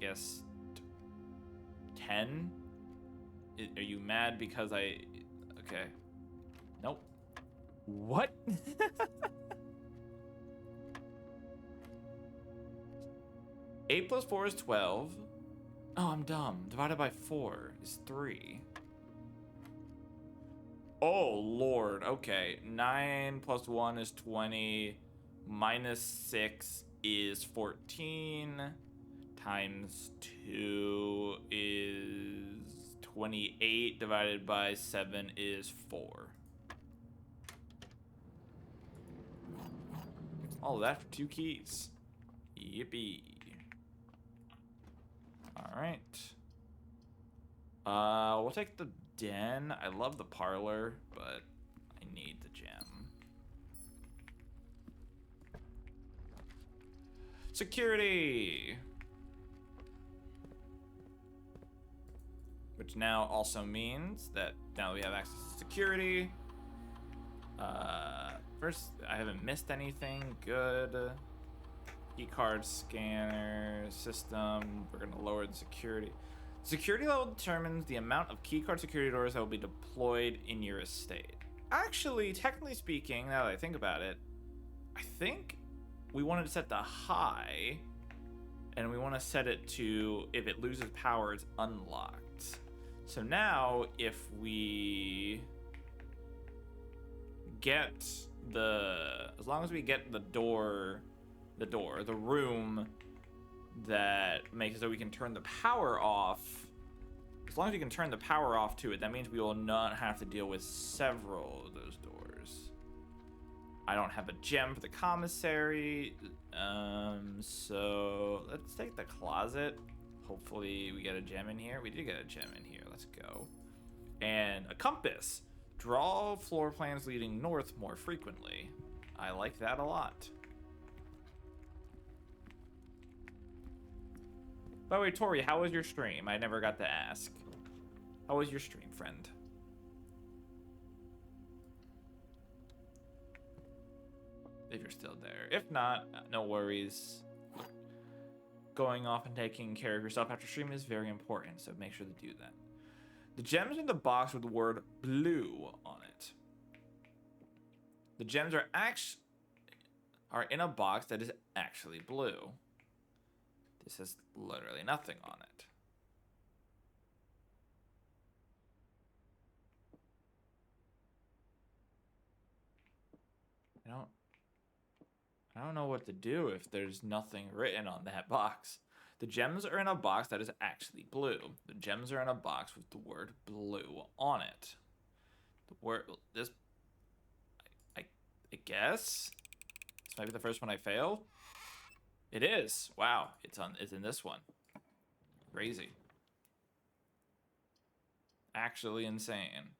Guess 10? Are you mad because I... Okay. Nope. What? 8 plus 4 is 12. Oh, I'm dumb. Divided by 4 is 3. Oh, Lord. Okay. 9 plus 1 is 20. Minus 6 is 14. Times 2 is 28. Divided by 7 is 4. All of that for 2 keys. Yippee. Alright. We'll take the den. I love the parlor, but I need the gem. Security! Which now also means that now that we have access to security, first, I haven't missed anything. Good. Keycard scanner system. We're gonna lower the security. Security level determines the amount of keycard security doors that will be deployed in your estate. actually, technically speaking, now that I think about it, I think we wanted to set the high, and we want to set it to if it loses power, it's unlocked. So now, if we get as long as we get the room that makes it so we can turn the power off. As long as we can turn the power off to it, that means we will not have to deal with several of those doors. I don't have a gem for the commissary, so let's take the closet. Hopefully we get a gem in here. We did get a gem in here. Let's go. And a compass. Draw floor plans leading north more frequently. I like that a lot. By the way, Tori, how was your stream? I never got to ask. How was your stream, friend? If you're still there. If not, no worries. Going off and taking care of yourself after stream is very important, so make sure to do that. The gems in the box with the word blue on it. The gems are in a box that is actually blue. This has literally nothing on it. I don't know what to do if there's nothing written on that box. The gems are in a box that is actually blue. The gems are in a box with the word blue on it. The word I guess this might be the first one I fail. It is. Wow, it's in this one. Crazy. Actually insane.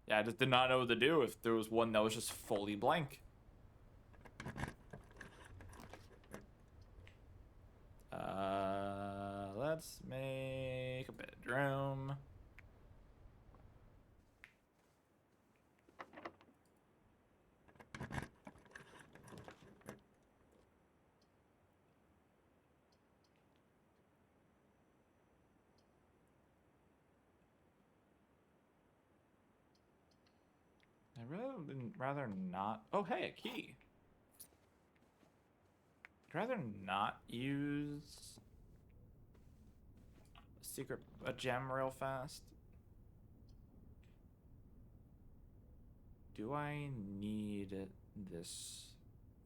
Yeah, I just did not know what to do if there was one that was just fully blank. Let's make a bedroom. Rather not. Oh, hey, a key. I'd rather not use a gem real fast. Do I need this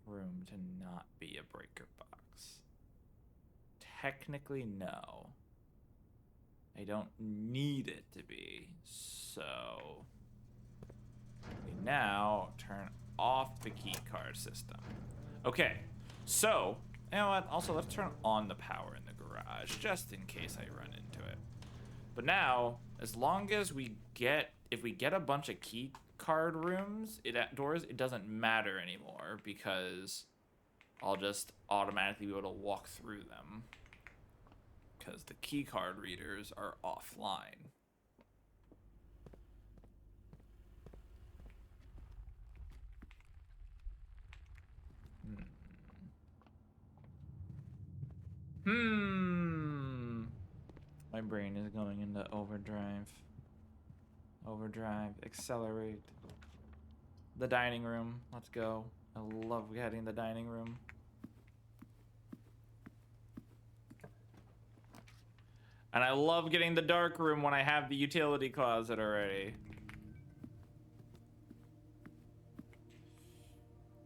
room to not be a breaker box? Technically, no. I don't need it to be, so we now turn off the key card system. Okay, so, you know what? Also, let's turn on the power in the garage, just in case I run into it. But now, as long as if we get a bunch of key card rooms, doors, it doesn't matter anymore, because I'll just automatically be able to walk through them. Because the key card readers are offline. My brain is going into overdrive. Overdrive, accelerate. The dining room, let's go. I love getting the dining room. And I love getting the dark room when I have the utility closet already.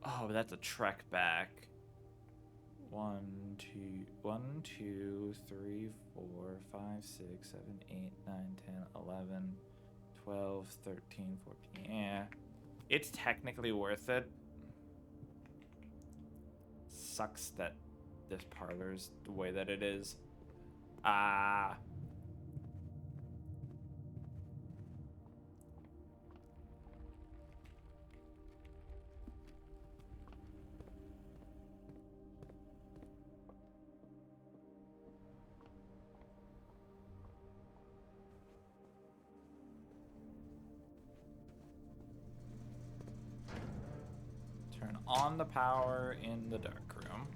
Oh, but that's a trek back. 1, 2, 3, 4, 5, 6, 7, 8, 9, 10, 11, 12, 13, 14. Yeah. It's technically worth it. Sucks that this parlor's the way that it is. Turn on the power in the dark room.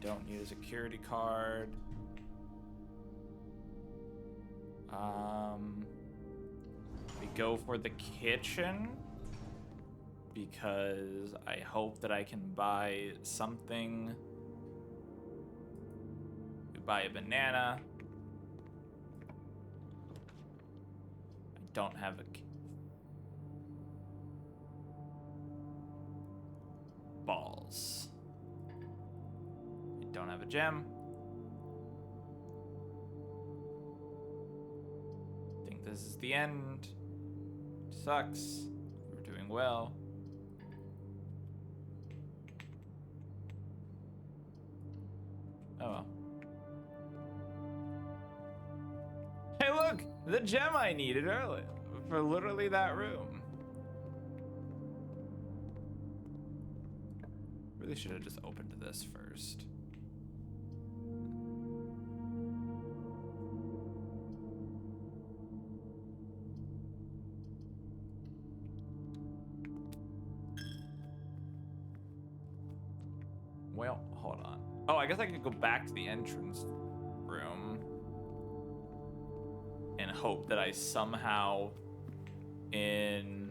Don't need a security card. We go for the kitchen because I hope that I can buy something. We buy a banana. I don't have a balls. Don't have a gem. Think this is the end. Sucks. We're doing well. Oh well. Hey look! The gem I needed earlier for literally that room. Really should have just opened this first. Well, hold on. Oh, I guess I could go back to the entrance room and hope that I somehow in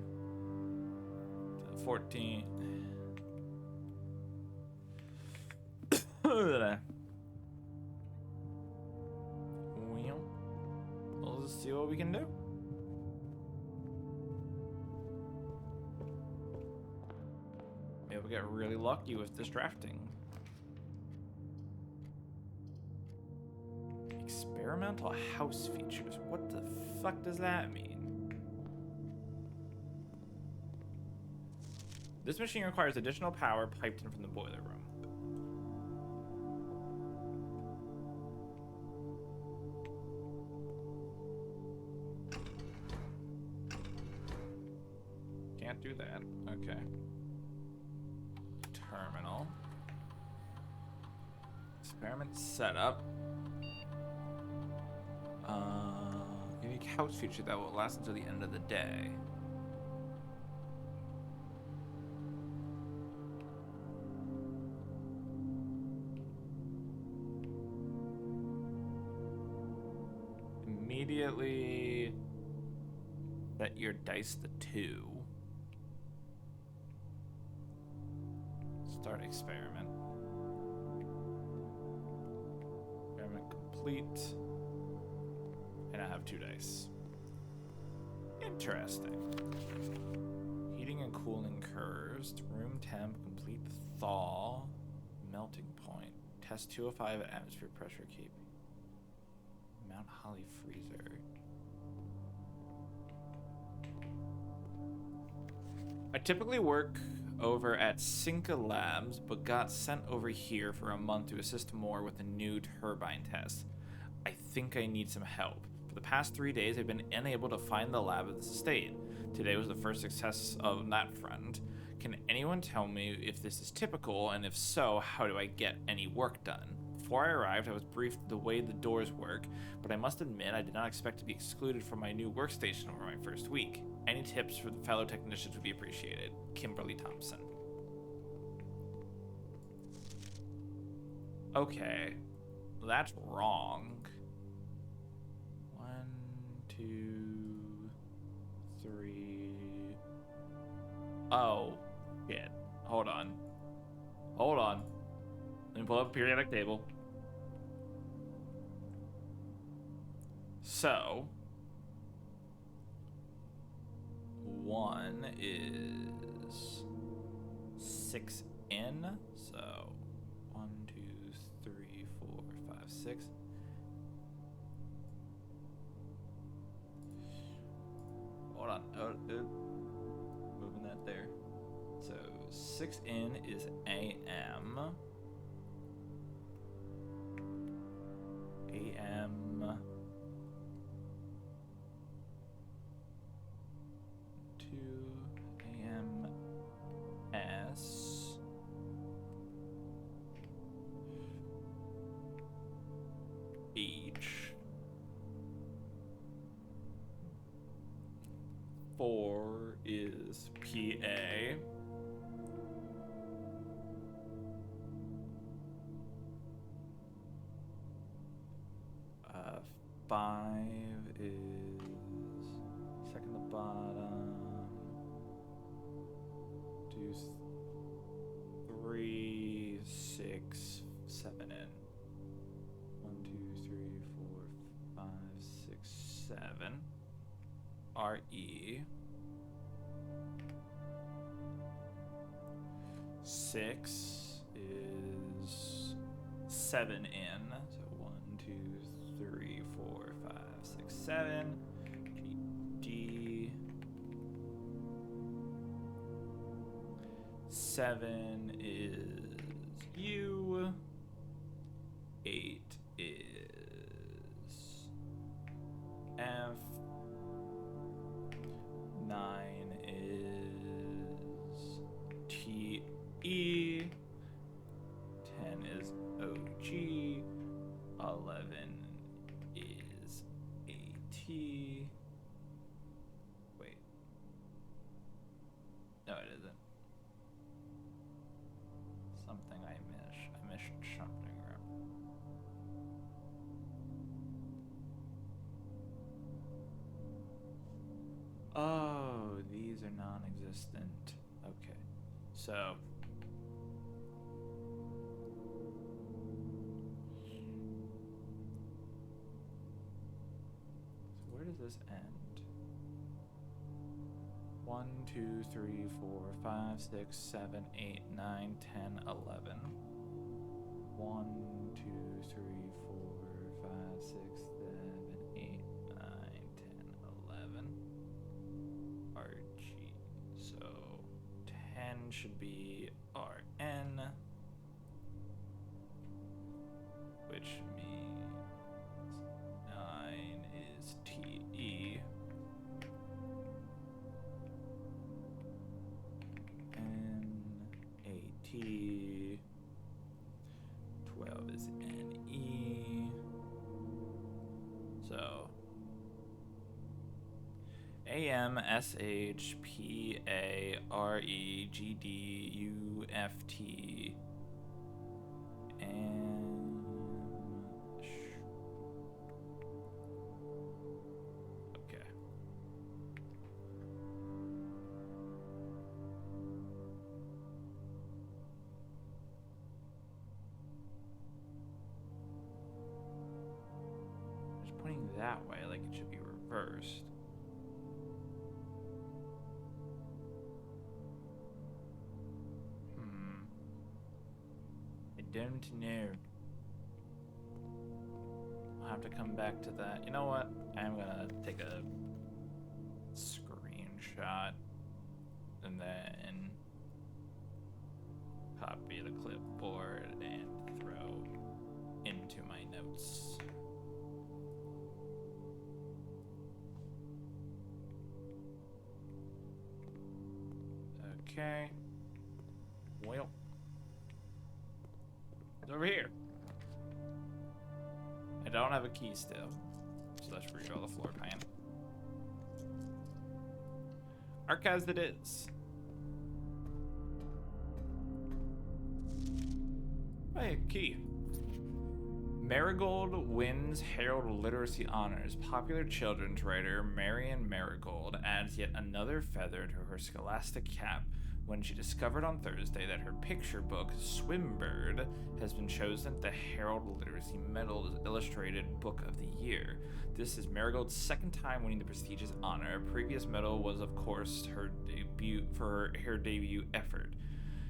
14 well, we'll just see what we can do. Maybe we'll get really lucky with this drafting. Experimental house features. What the fuck does that mean? This machine requires additional power piped in from the boiler room. Can't do that. Okay. Terminal. Experiment setup. Unique house feature that will last until the end of the day. Immediately set your dice to 2. Start experiment. Experiment complete. And I have 2 dice. Interesting. Heating and cooling curves. Room temp. Complete thaw. Melting point. Test 205 at atmosphere pressure keep. Mount Holly freezer. I typically work over at Cinca Labs, but got sent over here for a month to assist more with a new turbine test. I think I need some help. For the past 3 days, I've been unable to find the lab at this estate. Today was the first success on that front. Can anyone tell me if this is typical, and if so, how do I get any work done? Before I arrived, I was briefed the way the doors work, but I must admit I did not expect to be excluded from my new workstation over my first week. Any tips for the fellow technicians would be appreciated. Kimberly Thompson. Okay, that's wrong. 1, 2, 3. Oh, shit. Hold on. Hold on. Let me pull up a periodic table. So, 1 is 6 in. So, 1, 2, 3, 4, 5, 6. Hold on. Moving that there. So, 6 in is AM. AM. 4 is PA. 5 is second to bottom. Do 3, 6, 7 in. 1, 2, 3, 4, 5, 6, 7. RE. 6 is 7 in. So 1, 2, 3, 4, 5, 6, 7. D. 7 is U. 8 is F. 9 is TE. 10 is OG. 11 is AT. Wait. No, it isn't. Something I missed something. Oh, these are non-existent. Okay. So where does this end? 1, 2, 3, 4, 5, 6, 7, 8, 9, 10, 11. 1, 2, 3, 4, 5, 6, 7, 8, 9, 10, 11. RG. So 10 should be RN, which means 9 is TE. NAT. 12 is NE. So AM, SH, PA, RE, GD, UFT, and okay. Just pointing that way, like it should be reversed. Don't know. I'll have to come back to that. You know what? I'm gonna take a screenshot and then copy the clipboard and throw into my notes. Okay. Well. It's over here. I don't have a key still, so let's redraw the floor plan. Archives it is. Hey, key. Marigold wins Herald Literacy Honors. Popular children's writer Marian Marigold adds yet another feather to her scholastic cap when she discovered on Thursday that her picture book, Swimbird, has been chosen the Herald Literacy Medal's Illustrated Book of the Year. This is Marigold's second time winning the prestigious honor. A previous medal was, of course, her debut effort.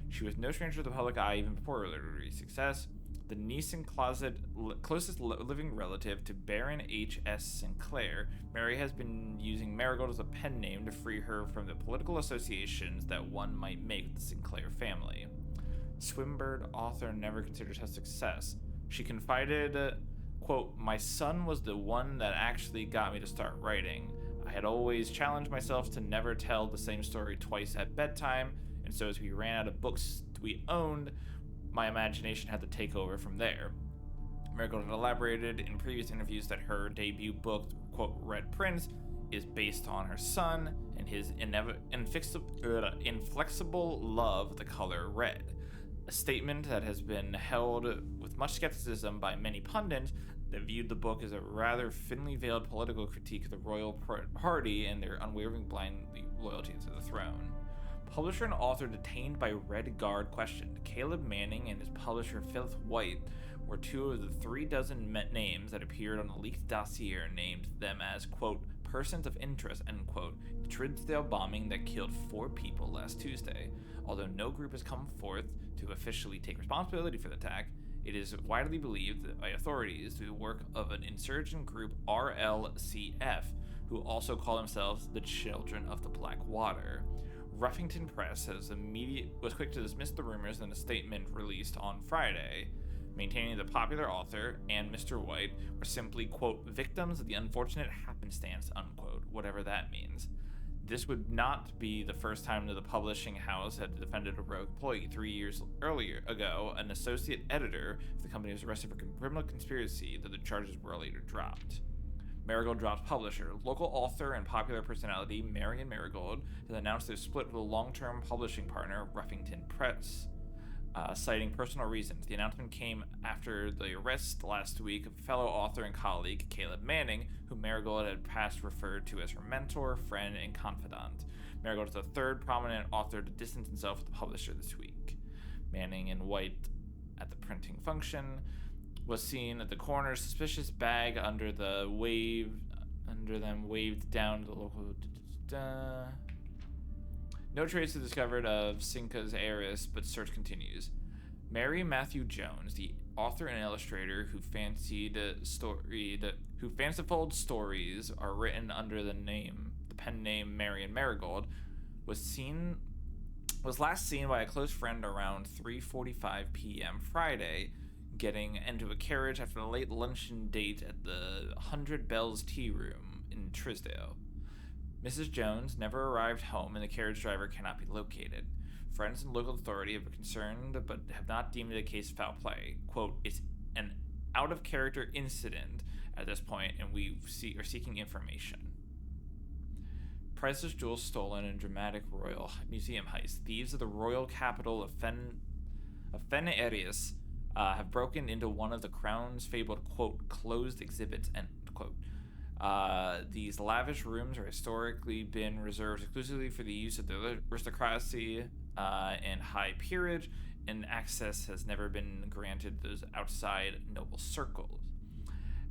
She was no stranger to the public eye even before her literary success. The niece and closest living relative to Baron H.S. Sinclair, Mary has been using Marigold as a pen name to free her from the political associations that one might make with the Sinclair family. Swimbird author never considers her success. She confided, quote, "My son was the one that actually got me to start writing. I had always challenged myself to never tell the same story twice at bedtime, and so as we ran out of books we owned, my imagination had to take over from there." Marigold had elaborated in previous interviews that her debut book, quote, Red Prince, is based on her son and his inflexible love of the color red. A statement that has been held with much skepticism by many pundits that viewed the book as a rather thinly veiled political critique of the royal party and their unwavering blind loyalty to the throne. Publisher and author detained by Red Guard questioned. Caleb Manning and his publisher Philip White were two of the 36 names that appeared on a leaked dossier named them as, quote, persons of interest, end quote, the Tridsdale bombing that killed 4 people last Tuesday. Although no group has come forth to officially take responsibility for the attack, it is widely believed that by authorities through the work of an insurgent group RLCF, who also call themselves the Children of the Black Water. Ruffington Press was quick to dismiss the rumors in a statement released on Friday, maintaining the popular author and Mr. White were simply, quote, victims of the unfortunate happenstance, unquote, whatever that means. This would not be the first time that the publishing house had defended a rogue employee. 3 years ago, an associate editor of the company was arrested for criminal conspiracy, though the charges were later dropped. Marigold drops publisher. Local author and popular personality Marion Marigold has announced their split with a long-term publishing partner, Ruffington Press, citing personal reasons. The announcement came after the arrest last week of fellow author and colleague Caleb Manning, who Marigold had past referred to as her mentor, friend, and confidant. Marigold is the third prominent author to distance himself with the publisher this week. Manning and White at the printing function was seen at the corner, suspicious bag under them waved down to the local. No traces discovered of Cinca's heiress, but search continues. Mary Matthew Jones, the author and illustrator who fanciful stories are written under the pen name Marion Marigold, was last seen by a close friend around 3:45 p.m. Friday, getting into a carriage after a late luncheon date at the 100 Bells Tea Room in Trisdale. Mrs. Jones never arrived home and the carriage driver cannot be located. Friends and local authority have been concerned but have not deemed it a case of foul play. Quote, it's an out-of-character incident at this point and we are seeking information. Priceless jewels stolen in dramatic royal museum heist. Thieves of the royal capital of Fenarius have broken into one of the Crown's fabled, quote, closed exhibits, end quote. These lavish rooms are historically been reserved exclusively for the use of the aristocracy and high peerage, and access has never been granted those outside noble circles.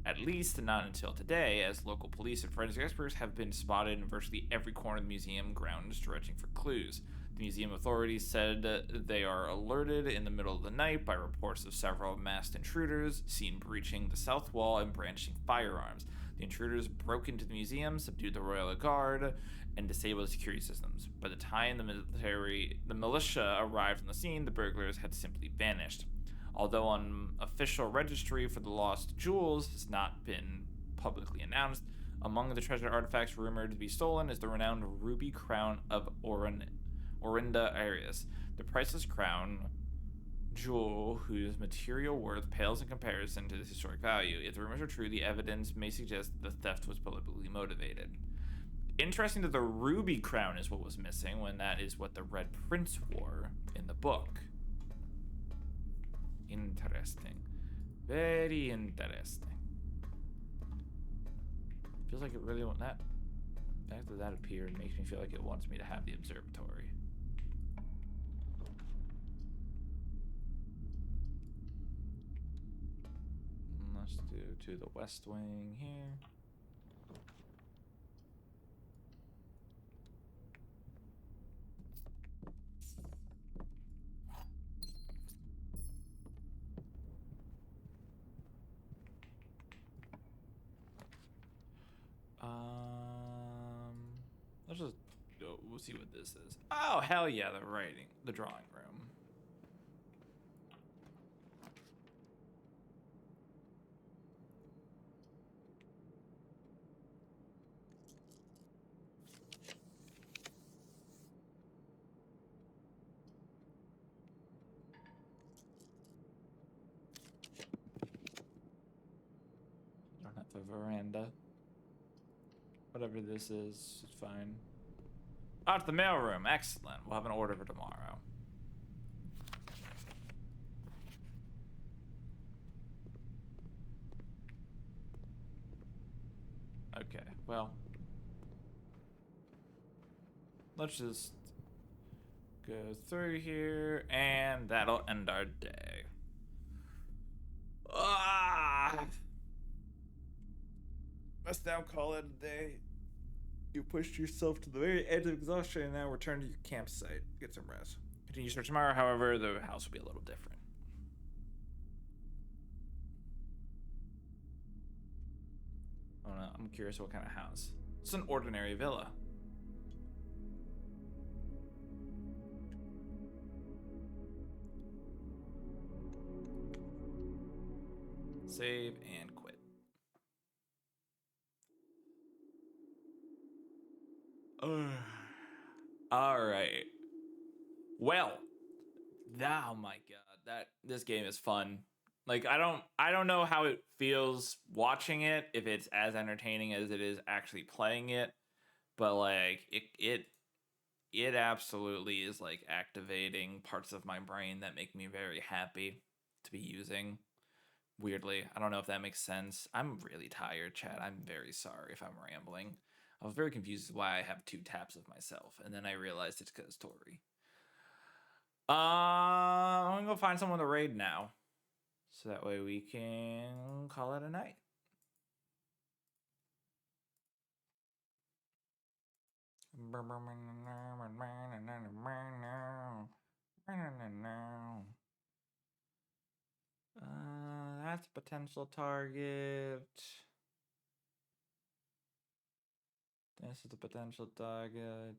At least not until today, as local police and forensic experts have been spotted in virtually every corner of the museum grounds dredging for clues. The museum authorities said they are alerted in the middle of the night by reports of several masked intruders seen breaching the south wall and brandishing firearms. The intruders broke into the museum, subdued the royal guard, and disabled the security systems. By the time the militia arrived on the scene, the burglars had simply vanished. Although an official registry for the lost jewels has not been publicly announced, among the treasured artifacts rumored to be stolen is the renowned ruby crown of Orinda Arias, the priceless crown jewel whose material worth pales in comparison to this historic value. If the rumors are true, the evidence may suggest that the theft was politically motivated. Interesting that the ruby crown is what was missing, when that is what the Red Prince wore in the book. Interesting. Very interesting. Feels like it really won't. The fact that that appeared makes me feel like it wants me to have the observatory. Let's do to the west wing here. Let's just go. We'll see what this is. Oh, hell yeah, the drawing room. Don't have a veranda. Whatever this is, it's fine. Oh, it's the mailroom. Excellent. We'll have an order for tomorrow. Okay, well. Let's just go through here, and that'll end our day. Ah! Must now call it a day. You pushed yourself to the very edge of exhaustion and now return to your campsite. Get some rest. Continue search tomorrow, however, the house will be a little different. Oh no, I'm curious what kind of house. It's an ordinary villa. Save and quit. All right. Well, oh my god, this game is fun. Like I don't know how it feels watching it, if it's as entertaining as it is actually playing it, but like it absolutely is like activating parts of my brain that make me very happy to be using. Weirdly, I don't know if that makes sense. I'm really tired, chat. I'm very sorry if I'm rambling. I was very confused as why I have 2 taps of myself, and then I realized it's because Tori. I'm gonna go find someone to raid now, so that way we can call it a night. That's a potential target. This is a potential target.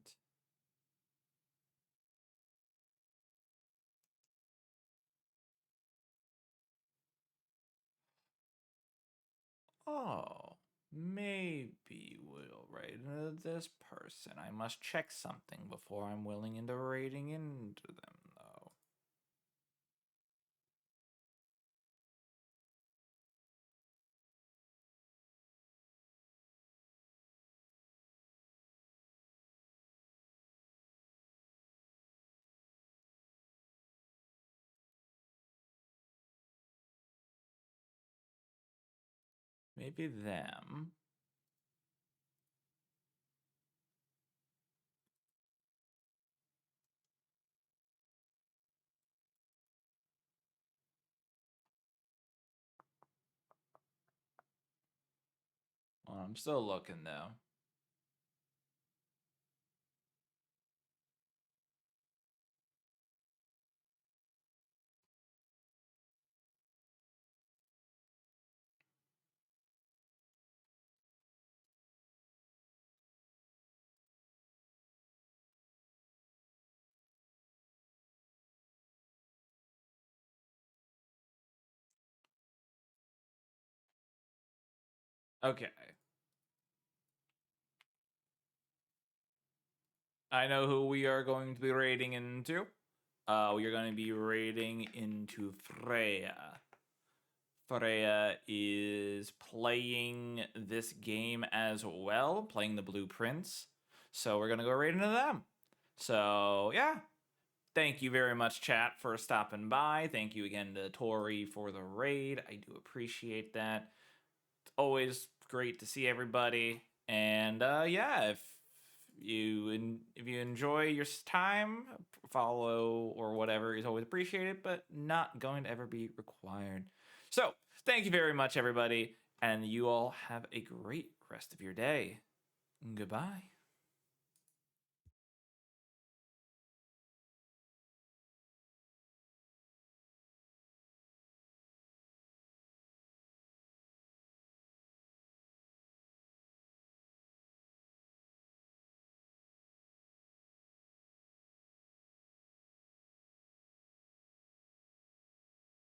Oh, maybe we'll raid into this person. I must check something before I'm willing into raiding into them, though. Maybe them. Well, I'm still looking, though. Okay. I know who we are going to be raiding into. We are going to be raiding into Freya. Freya is playing this game as well, playing the blueprints. So we're going to go raid into them. So, yeah. Thank you very much, chat, for stopping by. Thank you again to Tori for the raid. I do appreciate that. It's always great to see everybody. And yeah, if you enjoy your time, follow or whatever is always appreciated, but not going to ever be required. So thank you very much, everybody, and you all have a great rest of your day. Goodbye.